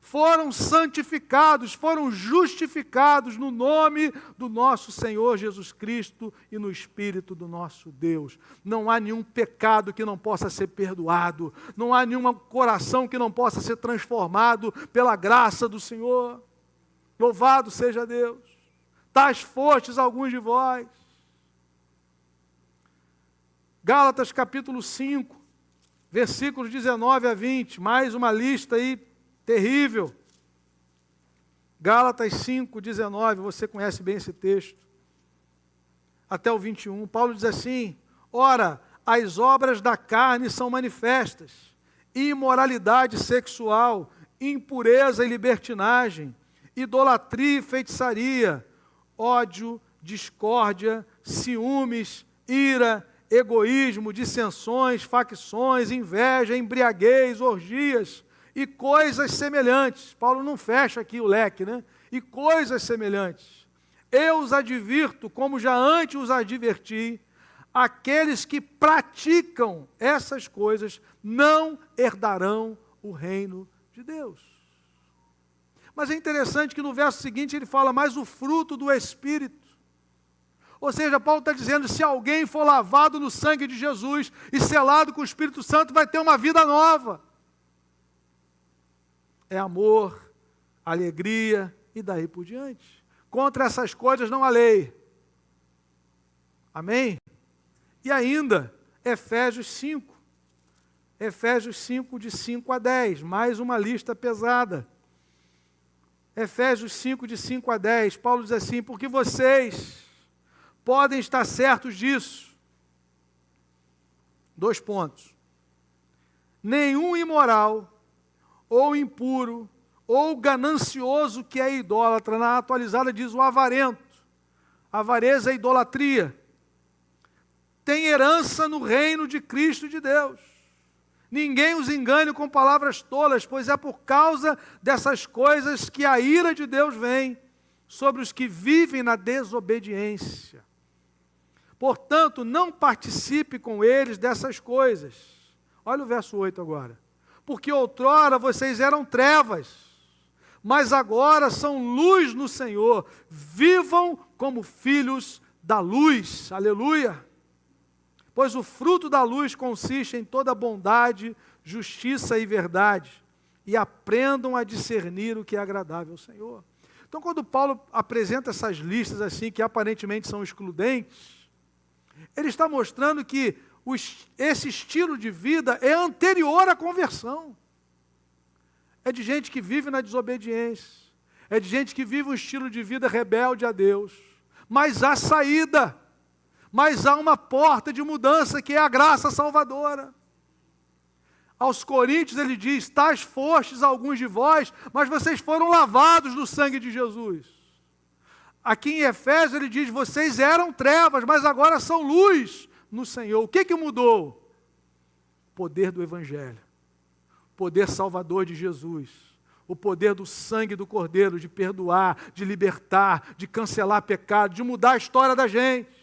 foram santificados, foram justificados no nome do nosso Senhor Jesus Cristo e no Espírito do nosso Deus. Não há nenhum pecado que não possa ser perdoado, não há nenhum coração que não possa ser transformado pela graça do Senhor. Louvado seja Deus. Tais fostes alguns de vós. Gálatas capítulo 5, versículos 19 a 20, mais uma lista aí terrível. Gálatas 5, 19, você conhece bem esse texto. Até o 21, Paulo diz assim, ora, as obras da carne são manifestas, imoralidade sexual, impureza e libertinagem, idolatria e feitiçaria, ódio, discórdia, ciúmes, ira, egoísmo, dissensões, facções, inveja, embriaguez, orgias e coisas semelhantes. Paulo não fecha aqui o leque, né? E coisas semelhantes. Eu os advirto, como já antes os adverti, aqueles que praticam essas coisas não herdarão o reino de Deus. Mas é interessante que no verso seguinte ele fala, mas o fruto do Espírito. Ou seja, Paulo está dizendo, se alguém for lavado no sangue de Jesus e selado com o Espírito Santo, vai ter uma vida nova. É amor, alegria e daí por diante. Contra essas coisas não há lei. Amém? E ainda, Efésios 5. Efésios 5, de 5 a 10. Mais uma lista pesada. Efésios 5, de 5 a 10. Paulo diz assim, porque vocês podem estar certos disso. 2 pontos. Nenhum imoral, ou impuro, ou ganancioso que é idólatra, na atualizada diz o avarento. Avareza é idolatria. Tem herança no reino de Cristo e de Deus. Ninguém os engane com palavras tolas, pois é por causa dessas coisas que a ira de Deus vem sobre os que vivem na desobediência. Portanto, não participe com eles dessas coisas. Olha o verso 8 agora. Porque outrora vocês eram trevas, mas agora são luz no Senhor. Vivam como filhos da luz. Aleluia! Pois o fruto da luz consiste em toda bondade, justiça e verdade. E aprendam a discernir o que é agradável ao Senhor. Então, quando Paulo apresenta essas listas assim, que aparentemente são excludentes, ele está mostrando que esse estilo de vida é anterior à conversão. É de gente que vive na desobediência. É de gente que vive um estilo de vida rebelde a Deus. Mas há saída. Mas há uma porta de mudança que é a graça salvadora. Aos Coríntios ele diz, tais fostes alguns de vós, mas vocês foram lavados no sangue de Jesus. Aqui em Efésios ele diz, vocês eram trevas, mas agora são luz no Senhor. O que mudou? O poder do Evangelho. O poder salvador de Jesus. O poder do sangue do Cordeiro, de perdoar, de libertar, de cancelar pecado, de mudar a história da gente.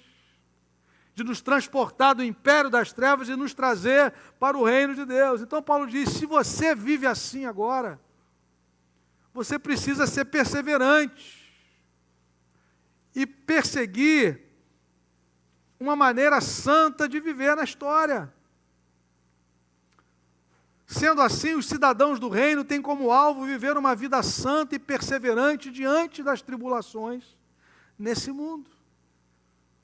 De nos transportar do império das trevas e nos trazer para o reino de Deus. Então Paulo diz, se você vive assim agora, você precisa ser perseverante e perseguir uma maneira santa de viver na história. Sendo assim, os cidadãos do reino têm como alvo viver uma vida santa e perseverante diante das tribulações nesse mundo.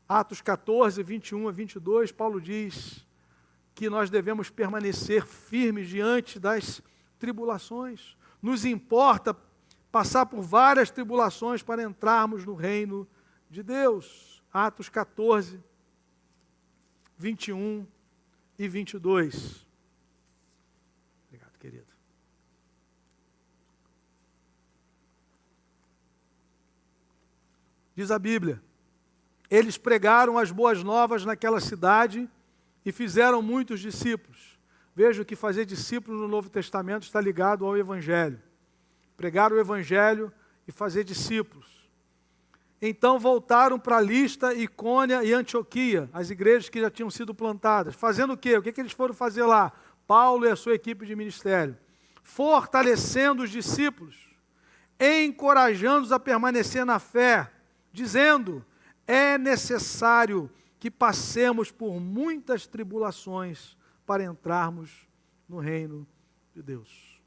Atos 14, 21 a 22, Paulo diz que nós devemos permanecer firmes diante das tribulações. Nos importa passar por várias tribulações para entrarmos no reino de Deus. Atos 14, 21 e 22. Obrigado, querido. diz a Bíblia. Eles pregaram as boas novas naquela cidade e fizeram muitos discípulos. Veja que fazer discípulos no Novo Testamento está ligado ao Evangelho. Pregar o Evangelho e fazer discípulos. Então voltaram para Listra, Icônia e Antioquia, as igrejas que já tinham sido plantadas. Fazendo o quê? O que eles foram fazer lá? Paulo e a sua equipe de ministério. Fortalecendo os discípulos, encorajando-os a permanecer na fé, dizendo: é necessário que passemos por muitas tribulações para entrarmos no reino de Deus.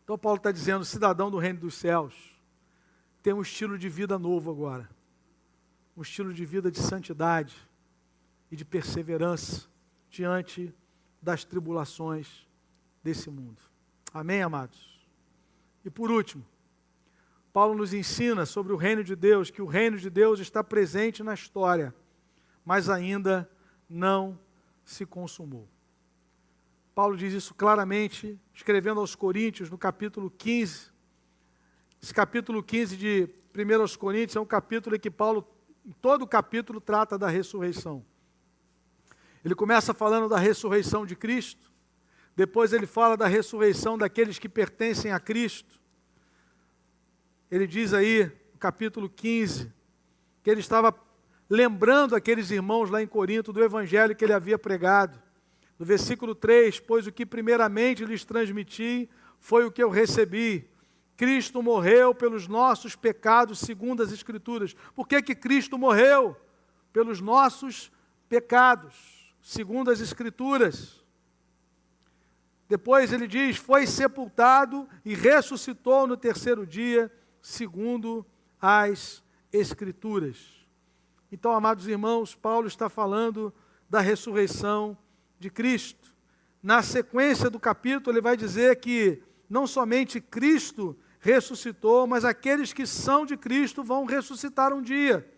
Então Paulo está dizendo: cidadão do reino dos céus, tem um estilo de vida novo agora. Um estilo de vida de santidade e de perseverança diante das tribulações desse mundo. Amém, amados? E por último, Paulo nos ensina sobre o reino de Deus, que o reino de Deus está presente na história, mas ainda não se consumou. Paulo diz isso claramente, escrevendo aos Coríntios, no capítulo 15. Esse capítulo 15 de 1 Coríntios é um capítulo em que Paulo, em todo o capítulo, trata da ressurreição. Ele começa falando da ressurreição de Cristo, depois ele fala da ressurreição daqueles que pertencem a Cristo. Ele diz aí, no capítulo 15, que ele estava lembrando aqueles irmãos lá em Corinto do evangelho que ele havia pregado. No versículo 3, pois o que primeiramente lhes transmiti foi o que eu recebi. Cristo morreu pelos nossos pecados segundo as Escrituras. Por que que Cristo morreu? Pelos nossos pecados, segundo as Escrituras. Depois ele diz, foi sepultado e ressuscitou no terceiro dia, segundo as Escrituras. Então, amados irmãos, Paulo está falando da ressurreição de Cristo. Na sequência do capítulo, ele vai dizer que não somente Cristo ressuscitou, mas aqueles que são de Cristo vão ressuscitar um dia.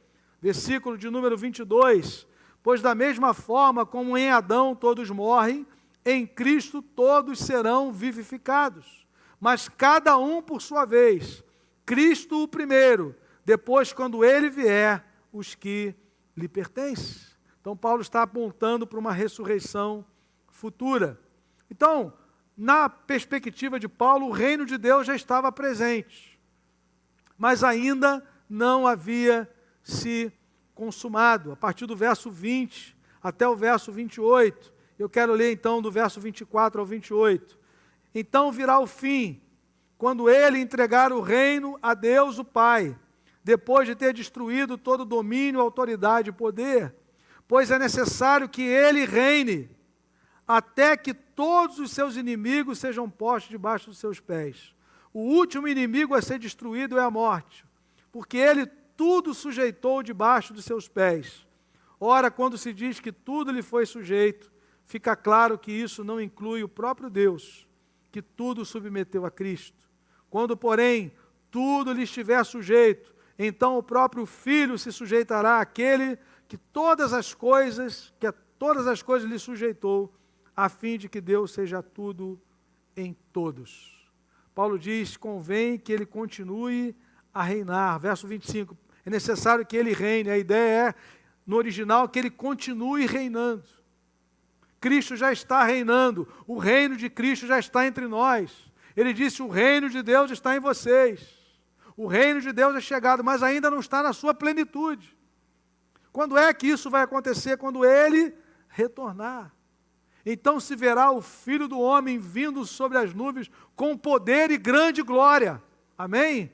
Versículo de número 22. Pois da mesma forma como em Adão todos morrem, em Cristo todos serão vivificados. Mas cada um por sua vez. Cristo o primeiro, depois quando ele vier, os que lhe pertencem. Então Paulo está apontando para uma ressurreição futura. Então, na perspectiva de Paulo, o reino de Deus já estava presente, mas ainda não havia se consumado. A partir do verso 20 até o verso 28, eu quero ler então do verso 24 ao 28. Então virá o fim, quando ele entregar o reino a Deus o Pai, depois de ter destruído todo domínio, autoridade e poder, pois é necessário que ele reine, até que todos os seus inimigos sejam postos debaixo dos seus pés. O último inimigo a ser destruído é a morte, porque ele tudo sujeitou debaixo dos seus pés. Ora, quando se diz que tudo lhe foi sujeito, fica claro que isso não inclui o próprio Deus, que tudo submeteu a Cristo. Quando, porém, tudo lhe estiver sujeito, então o próprio Filho se sujeitará àquele que todas as coisas lhe sujeitou, a fim de que Deus seja tudo em todos. Paulo diz, convém que ele continue a reinar. Verso 25, é necessário que ele reine. A ideia é, no original, que ele continue reinando. Cristo já está reinando, o reino de Cristo já está entre nós. Ele disse, o reino de Deus está em vocês. O reino de Deus é chegado, mas ainda não está na sua plenitude. Quando é que isso vai acontecer? Quando ele retornar. Então se verá o Filho do Homem vindo sobre as nuvens com poder e grande glória. Amém?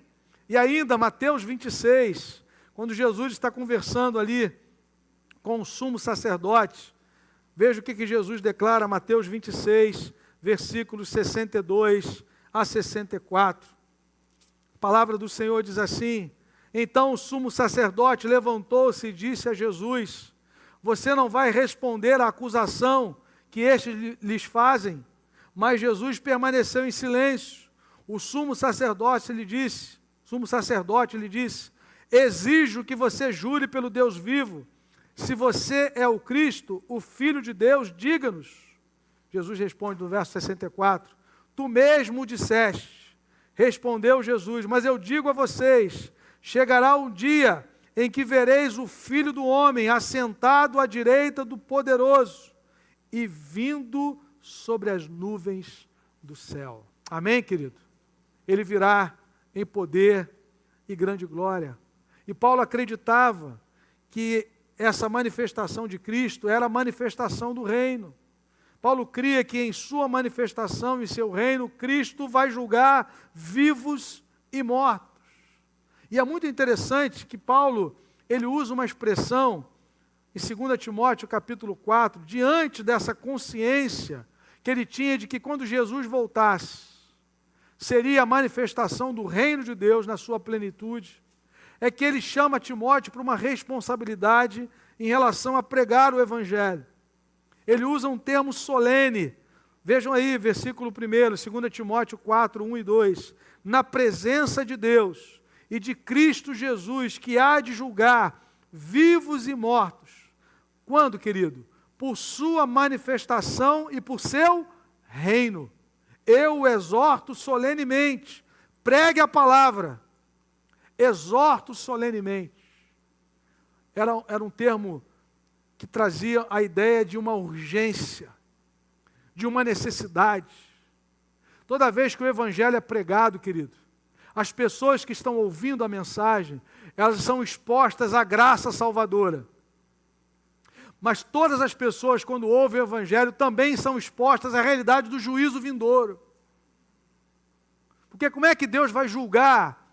E ainda, Mateus 26, quando Jesus está conversando ali com o sumo sacerdote, veja o que Jesus declara, Mateus 26, versículos 62 a 64. A palavra do Senhor diz assim, então o sumo sacerdote levantou-se e disse a Jesus, você não vai responder à acusação que estes lhes fazem? Mas Jesus permaneceu em silêncio. O sumo sacerdote lhe disse, exijo que você jure pelo Deus vivo. Se você é o Cristo, o Filho de Deus, diga-nos. Jesus responde no verso 64, tu mesmo o disseste. Respondeu Jesus, mas eu digo a vocês, chegará um dia em que vereis o Filho do Homem assentado à direita do Poderoso e vindo sobre as nuvens do céu. Amém, querido? Ele virá em poder e grande glória. E Paulo acreditava que essa manifestação de Cristo era a manifestação do reino. Paulo cria que em sua manifestação, em seu reino, Cristo vai julgar vivos e mortos. E é muito interessante que Paulo, ele usa uma expressão em 2 Timóteo capítulo 4, diante dessa consciência que ele tinha de que quando Jesus voltasse, seria a manifestação do reino de Deus na sua plenitude, é que ele chama Timóteo para uma responsabilidade em relação a pregar o Evangelho. Ele usa um termo solene. Vejam aí, versículo 1, 2 Timóteo 4, 1 e 2. Na presença de Deus e de Cristo Jesus, que há de julgar vivos e mortos. Quando, querido? Por sua manifestação e por seu reino. Eu o exorto solenemente. Pregue a palavra. Exorto solenemente. Era um termo que trazia a ideia de uma urgência, de uma necessidade. Toda vez que o Evangelho é pregado, querido, as pessoas que estão ouvindo a mensagem, elas são expostas à graça salvadora. Mas todas as pessoas, quando ouvem o Evangelho, também são expostas à realidade do juízo vindouro. Porque como é que Deus vai julgar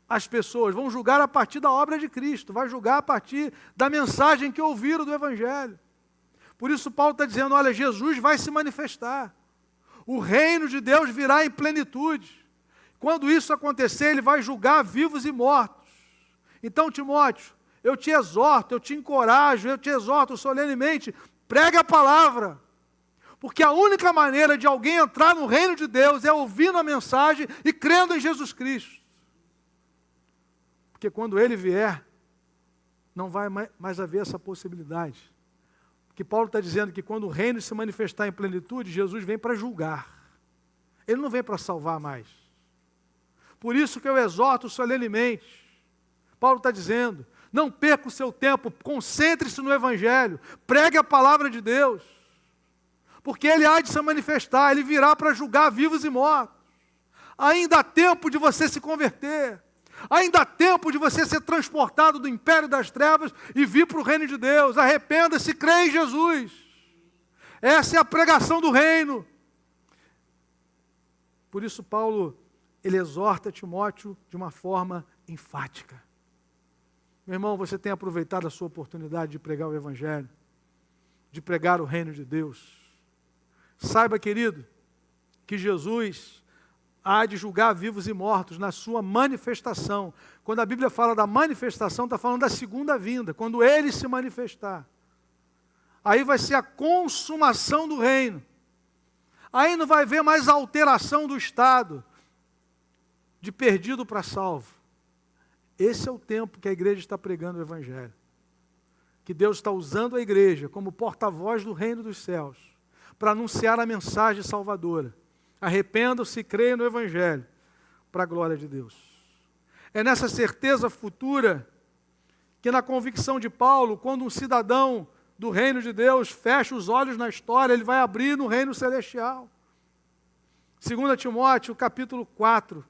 as pessoas? Vão julgar a partir da obra de Cristo, vai julgar a partir da mensagem que ouviram do Evangelho. Por isso Paulo está dizendo, olha, Jesus vai se manifestar. O reino de Deus virá em plenitude. Quando isso acontecer, ele vai julgar vivos e mortos. Então, Timóteo, eu te exorto, eu te encorajo, eu te exorto solenemente, pregue a palavra. Porque a única maneira de alguém entrar no reino de Deus é ouvindo a mensagem e crendo em Jesus Cristo. Porque quando ele vier, não vai mais haver essa possibilidade. Porque Paulo está dizendo que quando o reino se manifestar em plenitude, Jesus vem para julgar. Ele não vem para salvar mais. Por isso que eu exorto solenemente. Paulo está dizendo, não perca o seu tempo, concentre-se no Evangelho, pregue a palavra de Deus. Porque ele há de se manifestar, ele virá para julgar vivos e mortos. Ainda há tempo de você se converter. Ainda há tempo de você ser transportado do império das trevas e vir para o reino de Deus. Arrependa-se, crê em Jesus. Essa é a pregação do reino. Por isso Paulo, ele exorta Timóteo de uma forma enfática. Meu irmão, você tem aproveitado a sua oportunidade de pregar o Evangelho, de pregar o reino de Deus. Saiba, querido, que Jesus há de julgar vivos e mortos na sua manifestação. Quando a Bíblia fala da manifestação, está falando da segunda vinda, quando ele se manifestar. Aí vai ser a consumação do reino. Aí não vai haver mais alteração do estado, de perdido para salvo. Esse é o tempo que a igreja está pregando o Evangelho. Que Deus está usando a igreja como porta-voz do reino dos céus, para anunciar a mensagem salvadora. Arrependam-se e creiam no Evangelho, para a glória de Deus. É nessa certeza futura, que na convicção de Paulo, quando um cidadão do reino de Deus fecha os olhos na história, ele vai abrir no reino celestial. 2 Timóteo, capítulo 4,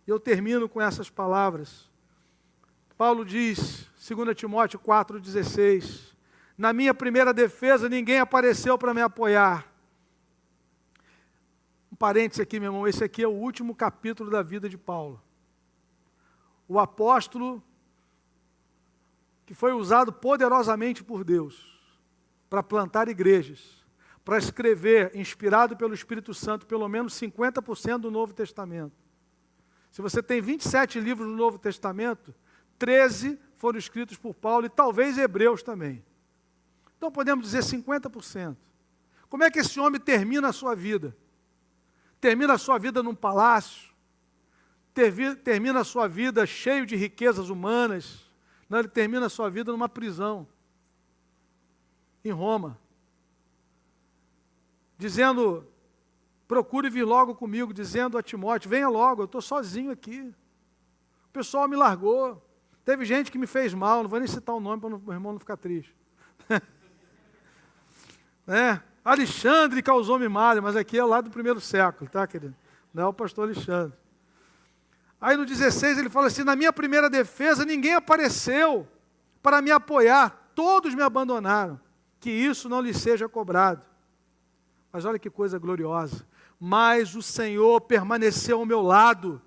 e eu termino com essas palavras. Paulo diz, 2 Timóteo 4,16, na minha primeira defesa ninguém apareceu para me apoiar. Um parênteses aqui, meu irmão, esse aqui é o último capítulo da vida de Paulo. O apóstolo que foi usado poderosamente por Deus para plantar igrejas, para escrever, inspirado pelo Espírito Santo, pelo menos 50% do Novo Testamento. Se você tem 27 livros no Novo Testamento, 13 foram escritos por Paulo e talvez Hebreus também. Então podemos dizer 50%. Como é que esse homem termina a sua vida? Termina a sua vida num palácio? Termina a sua vida cheio de riquezas humanas? Não, ele termina a sua vida numa prisão, em Roma, dizendo, procure vir logo comigo, dizendo a Timóteo, venha logo, eu estou sozinho aqui. O pessoal me largou. Teve gente que me fez mal, não vou nem citar o nome para o meu irmão não ficar triste. Alexandre causou-me mal, mas aqui é lá do primeiro século, tá, querido? Não é o pastor Alexandre. Aí no 16 ele fala assim, na minha primeira defesa ninguém apareceu para me apoiar, todos me abandonaram, que isso não lhes seja cobrado. Mas olha que coisa gloriosa, mas o Senhor permaneceu ao meu lado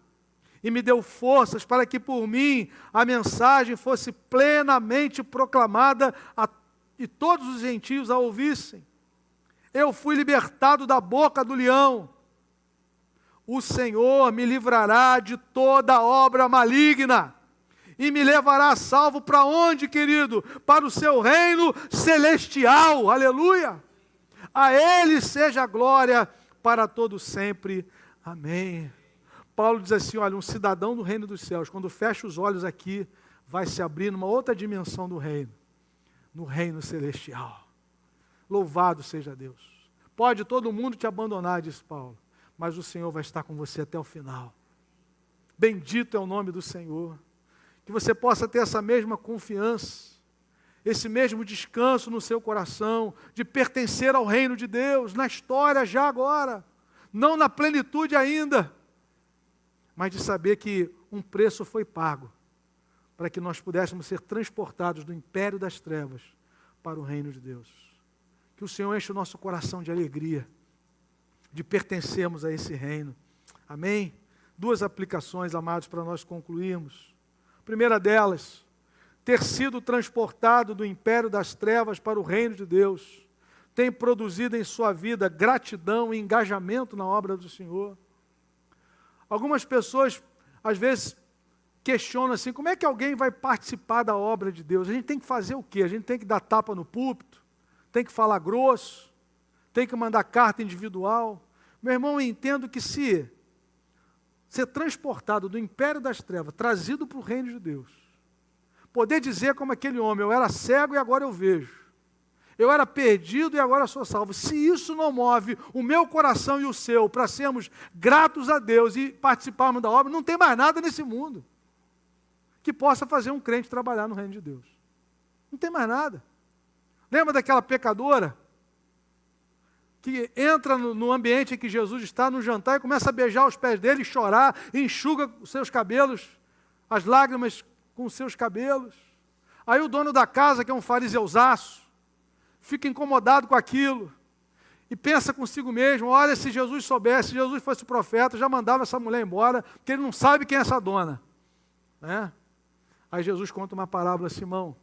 e me deu forças para que por mim a mensagem fosse plenamente proclamada e todos os gentios a ouvissem. Eu fui libertado da boca do leão. O Senhor me livrará de toda obra maligna e me levará salvo para onde, querido? Para o seu reino celestial, aleluia! A Ele seja a glória para todo sempre, amém. Paulo diz assim, olha, um cidadão do reino dos céus, quando fecha os olhos aqui, vai se abrir numa outra dimensão do reino, no reino celestial. Louvado seja Deus. Pode todo mundo te abandonar, diz Paulo, mas o Senhor vai estar com você até o final. Bendito é o nome do Senhor. Que você possa ter essa mesma confiança, esse mesmo descanso no seu coração, de pertencer ao reino de Deus, na história já agora, não na plenitude ainda, mas de saber que um preço foi pago, para que nós pudéssemos ser transportados do império das trevas para o reino de Deus. Que o Senhor enche o nosso coração de alegria, de pertencermos a esse reino. Amém? 2 aplicações, amados, para nós concluirmos. A primeira delas, ter sido transportado do império das trevas para o reino de Deus, tem produzido em sua vida gratidão e engajamento na obra do Senhor. Algumas pessoas, às vezes, questionam assim, como é que alguém vai participar da obra de Deus? A gente tem que fazer o quê? A gente tem que dar tapa no púlpito? Tem que falar grosso? Tem que mandar carta individual? Meu irmão, eu entendo que se ser transportado do império das trevas, trazido para o reino de Deus, poder dizer como aquele homem, eu era cego e agora eu vejo, eu era perdido e agora sou salvo, se isso não move o meu coração e o seu para sermos gratos a Deus e participarmos da obra, não tem mais nada nesse mundo que possa fazer um crente trabalhar no reino de Deus. Não tem mais nada. Lembra daquela pecadora que entra no ambiente em que Jesus está, no jantar, e começa a beijar os pés dele, e chorar, e enxuga os seus cabelos, as lágrimas com os seus cabelos. Aí o dono da casa, que é um fariseuzaço, fica incomodado com aquilo, e pensa consigo mesmo, olha, se Jesus soubesse, se Jesus fosse profeta, já mandava essa mulher embora, porque ele não sabe quem é essa dona. Aí Jesus conta uma parábola, Simão,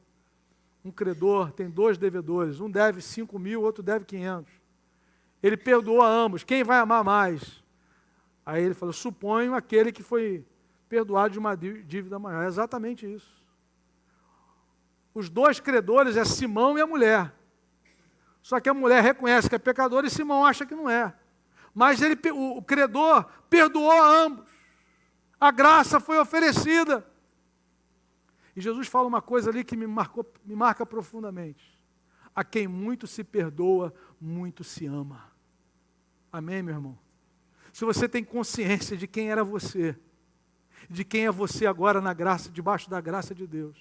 um credor tem 2 devedores, um deve 5.000, o outro deve 500. Ele perdoou a ambos, quem vai amar mais? Aí ele falou, suponho aquele que foi perdoado de uma dívida maior. É exatamente isso. Os 2 credores é Simão e a mulher. Só que a mulher reconhece que é pecador e Simão acha que não é. Mas o credor perdoou a ambos. A graça foi oferecida. E Jesus fala uma coisa ali que me marca profundamente. A quem muito se perdoa, muito se ama. Amém, meu irmão? Se você tem consciência de quem era você, de quem é você agora na graça, debaixo da graça de Deus.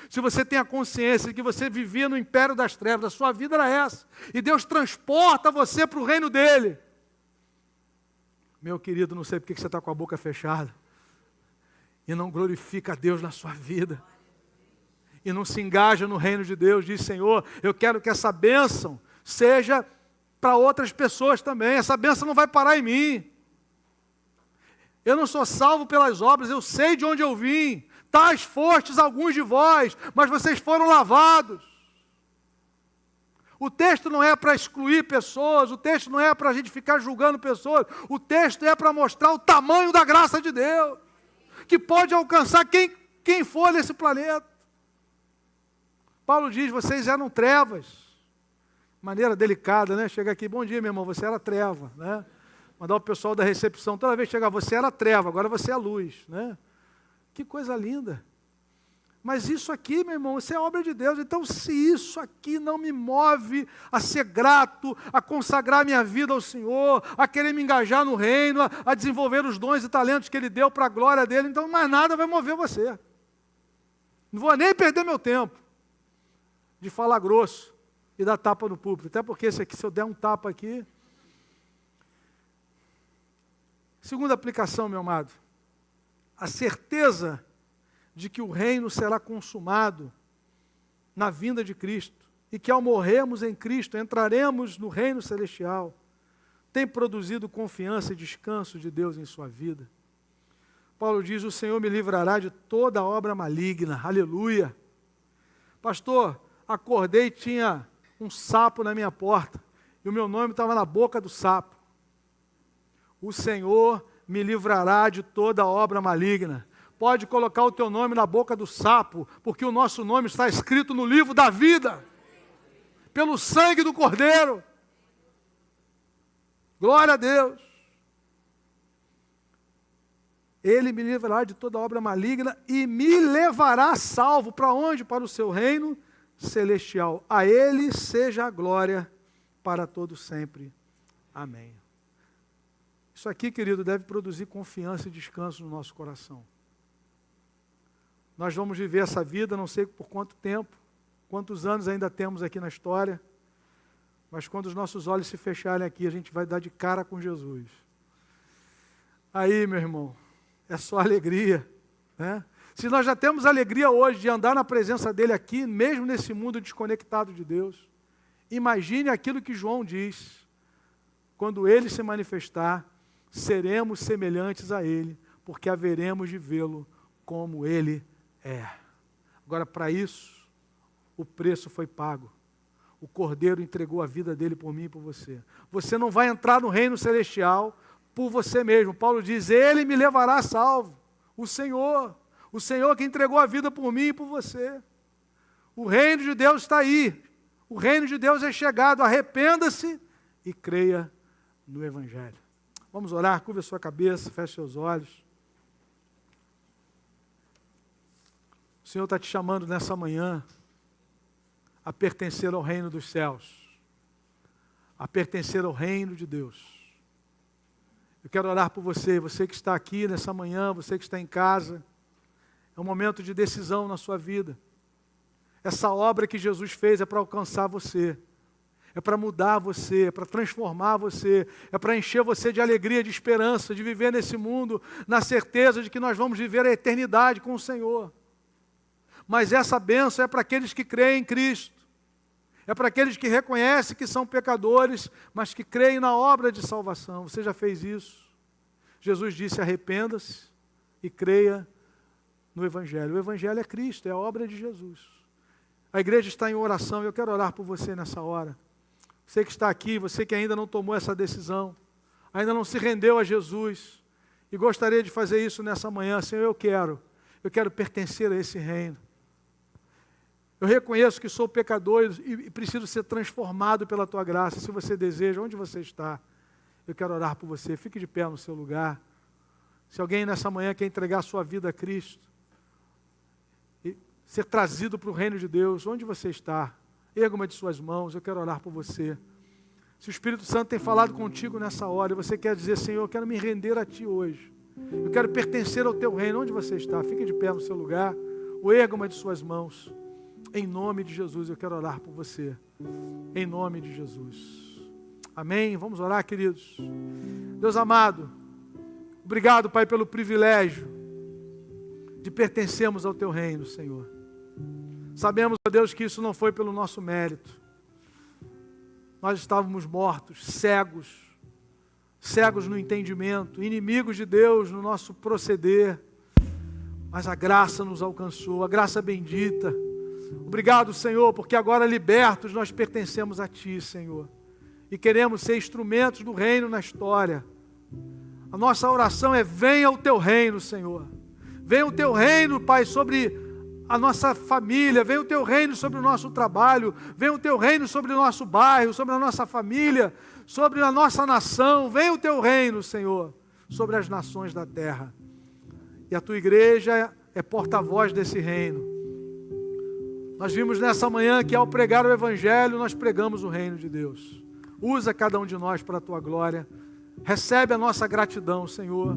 Se você tem a consciência de que você vivia no império das trevas, a sua vida era essa, e Deus transporta você para o reino dele. Meu querido, não sei porque você está com a boca fechada, e não glorifica a Deus na sua vida, e não se engaja no reino de Deus, diz, Senhor, eu quero que essa bênção seja para outras pessoas também, essa bênção não vai parar em mim. Eu não sou salvo pelas obras, eu sei de onde eu vim. Tais fostes alguns de vós, mas vocês foram lavados. O texto não é para excluir pessoas, o texto não é para a gente ficar julgando pessoas, o texto é para mostrar o tamanho da graça de Deus, que pode alcançar quem for nesse planeta. Paulo diz, vocês eram trevas. Maneira delicada, né? Chega aqui, bom dia, meu irmão, você era treva, né? Mandar o pessoal da recepção, toda vez que chegar, você era treva, agora você é luz, né? Que coisa linda. Mas isso aqui, meu irmão, isso é obra de Deus. Então, se isso aqui não me move a ser grato, a consagrar minha vida ao Senhor, a querer me engajar no reino, a desenvolver os dons e talentos que Ele deu para a glória dEle, então mais nada vai mover você. Não vou nem perder meu tempo de falar grosso e dar tapa no púlpito. Até porque esse aqui, se eu der um tapa aqui... Segunda aplicação, meu amado. A certeza de que o reino será consumado na vinda de Cristo e que ao morrermos em Cristo entraremos no reino celestial, tem produzido confiança e descanso de Deus em sua vida. Paulo diz, o Senhor me livrará de toda obra maligna, aleluia. Pastor, acordei e tinha um sapo na minha porta e o meu nome estava na boca do sapo. O Senhor me livrará de toda obra maligna. Pode colocar o teu nome na boca do sapo, porque o nosso nome está escrito no livro da vida, pelo sangue do Cordeiro. Glória a Deus. Ele me livrará de toda obra maligna e me levará salvo. Para onde? Para o seu reino celestial. A Ele seja a glória para todo sempre. Amém. Isso aqui, querido, deve produzir confiança e descanso no nosso coração. Nós vamos viver essa vida, não sei por quanto tempo, quantos anos ainda temos aqui na história, mas quando os nossos olhos se fecharem aqui, a gente vai dar de cara com Jesus. Aí, meu irmão, é só alegria, né? Se nós já temos alegria hoje de andar na presença dEle aqui, mesmo nesse mundo desconectado de Deus, imagine aquilo que João diz, quando Ele se manifestar, seremos semelhantes a Ele, porque haveremos de vê-lo como Ele é. Agora, para isso, o preço foi pago. O Cordeiro entregou a vida dele por mim e por você. Você não vai entrar no reino celestial por você mesmo. Paulo diz, Ele me levará salvo. O Senhor que entregou a vida por mim e por você. O reino de Deus está aí. O reino de Deus é chegado. Arrependa-se e creia no Evangelho. Vamos orar, curva a sua cabeça, feche seus olhos. O Senhor está te chamando nessa manhã a pertencer ao reino dos céus, a pertencer ao reino de Deus. Eu quero orar por você, você que está aqui nessa manhã, você que está em casa. É um momento de decisão na sua vida. Essa obra que Jesus fez é para alcançar você. É para mudar você, é para transformar você, é para encher você de alegria, de esperança, de viver nesse mundo, na certeza de que nós vamos viver a eternidade com o Senhor. Mas essa bênção é para aqueles que creem em Cristo, é para aqueles que reconhecem que são pecadores, mas que creem na obra de salvação. Você já fez isso? Jesus disse, arrependa-se e creia no Evangelho. O Evangelho é Cristo, é a obra de Jesus. A igreja está em oração e eu quero orar por você nessa hora. Você que está aqui, você que ainda não tomou essa decisão, ainda não se rendeu a Jesus e gostaria de fazer isso nessa manhã. Senhor, eu quero pertencer a esse reino. Eu reconheço que sou pecador e preciso ser transformado pela Tua graça. Se você deseja, onde você está, eu quero orar por você. Fique de pé no seu lugar. Se alguém nessa manhã quer entregar a sua vida a Cristo e ser trazido para o reino de Deus, onde você está, erga uma de suas mãos, eu quero orar por você. Se o Espírito Santo tem falado contigo nessa hora e você quer dizer, Senhor, eu quero me render a Ti hoje. Eu quero pertencer ao Teu reino, onde você está, fique de pé no seu lugar, ou erga uma de suas mãos. Em nome de Jesus, eu quero orar por você. Em nome de Jesus. Amém? Vamos orar, queridos. Deus amado, obrigado, Pai, pelo privilégio de pertencermos ao Teu reino, Senhor. Sabemos, ó Deus, que isso não foi pelo nosso mérito. Nós estávamos mortos, cegos no entendimento, inimigos de Deus no nosso proceder, mas a graça nos alcançou, a graça bendita. Obrigado, Senhor, porque agora libertos nós pertencemos a Ti, Senhor, e queremos ser instrumentos do reino na história. A nossa oração é, venha o Teu reino, Senhor. Venha o Teu reino, Pai, sobre a nossa família, venha o Teu reino sobre o nosso trabalho, venha o Teu reino sobre o nosso bairro, sobre a nossa família, sobre a nossa nação, venha o Teu reino, Senhor, sobre as nações da terra. E a Tua igreja é porta-voz desse reino. Nós vimos nessa manhã que ao pregar o Evangelho, nós pregamos o reino de Deus. Usa cada um de nós para a tua glória. Recebe a nossa gratidão, Senhor,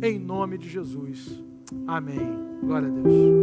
em nome de Jesus. Amém. Glória a Deus.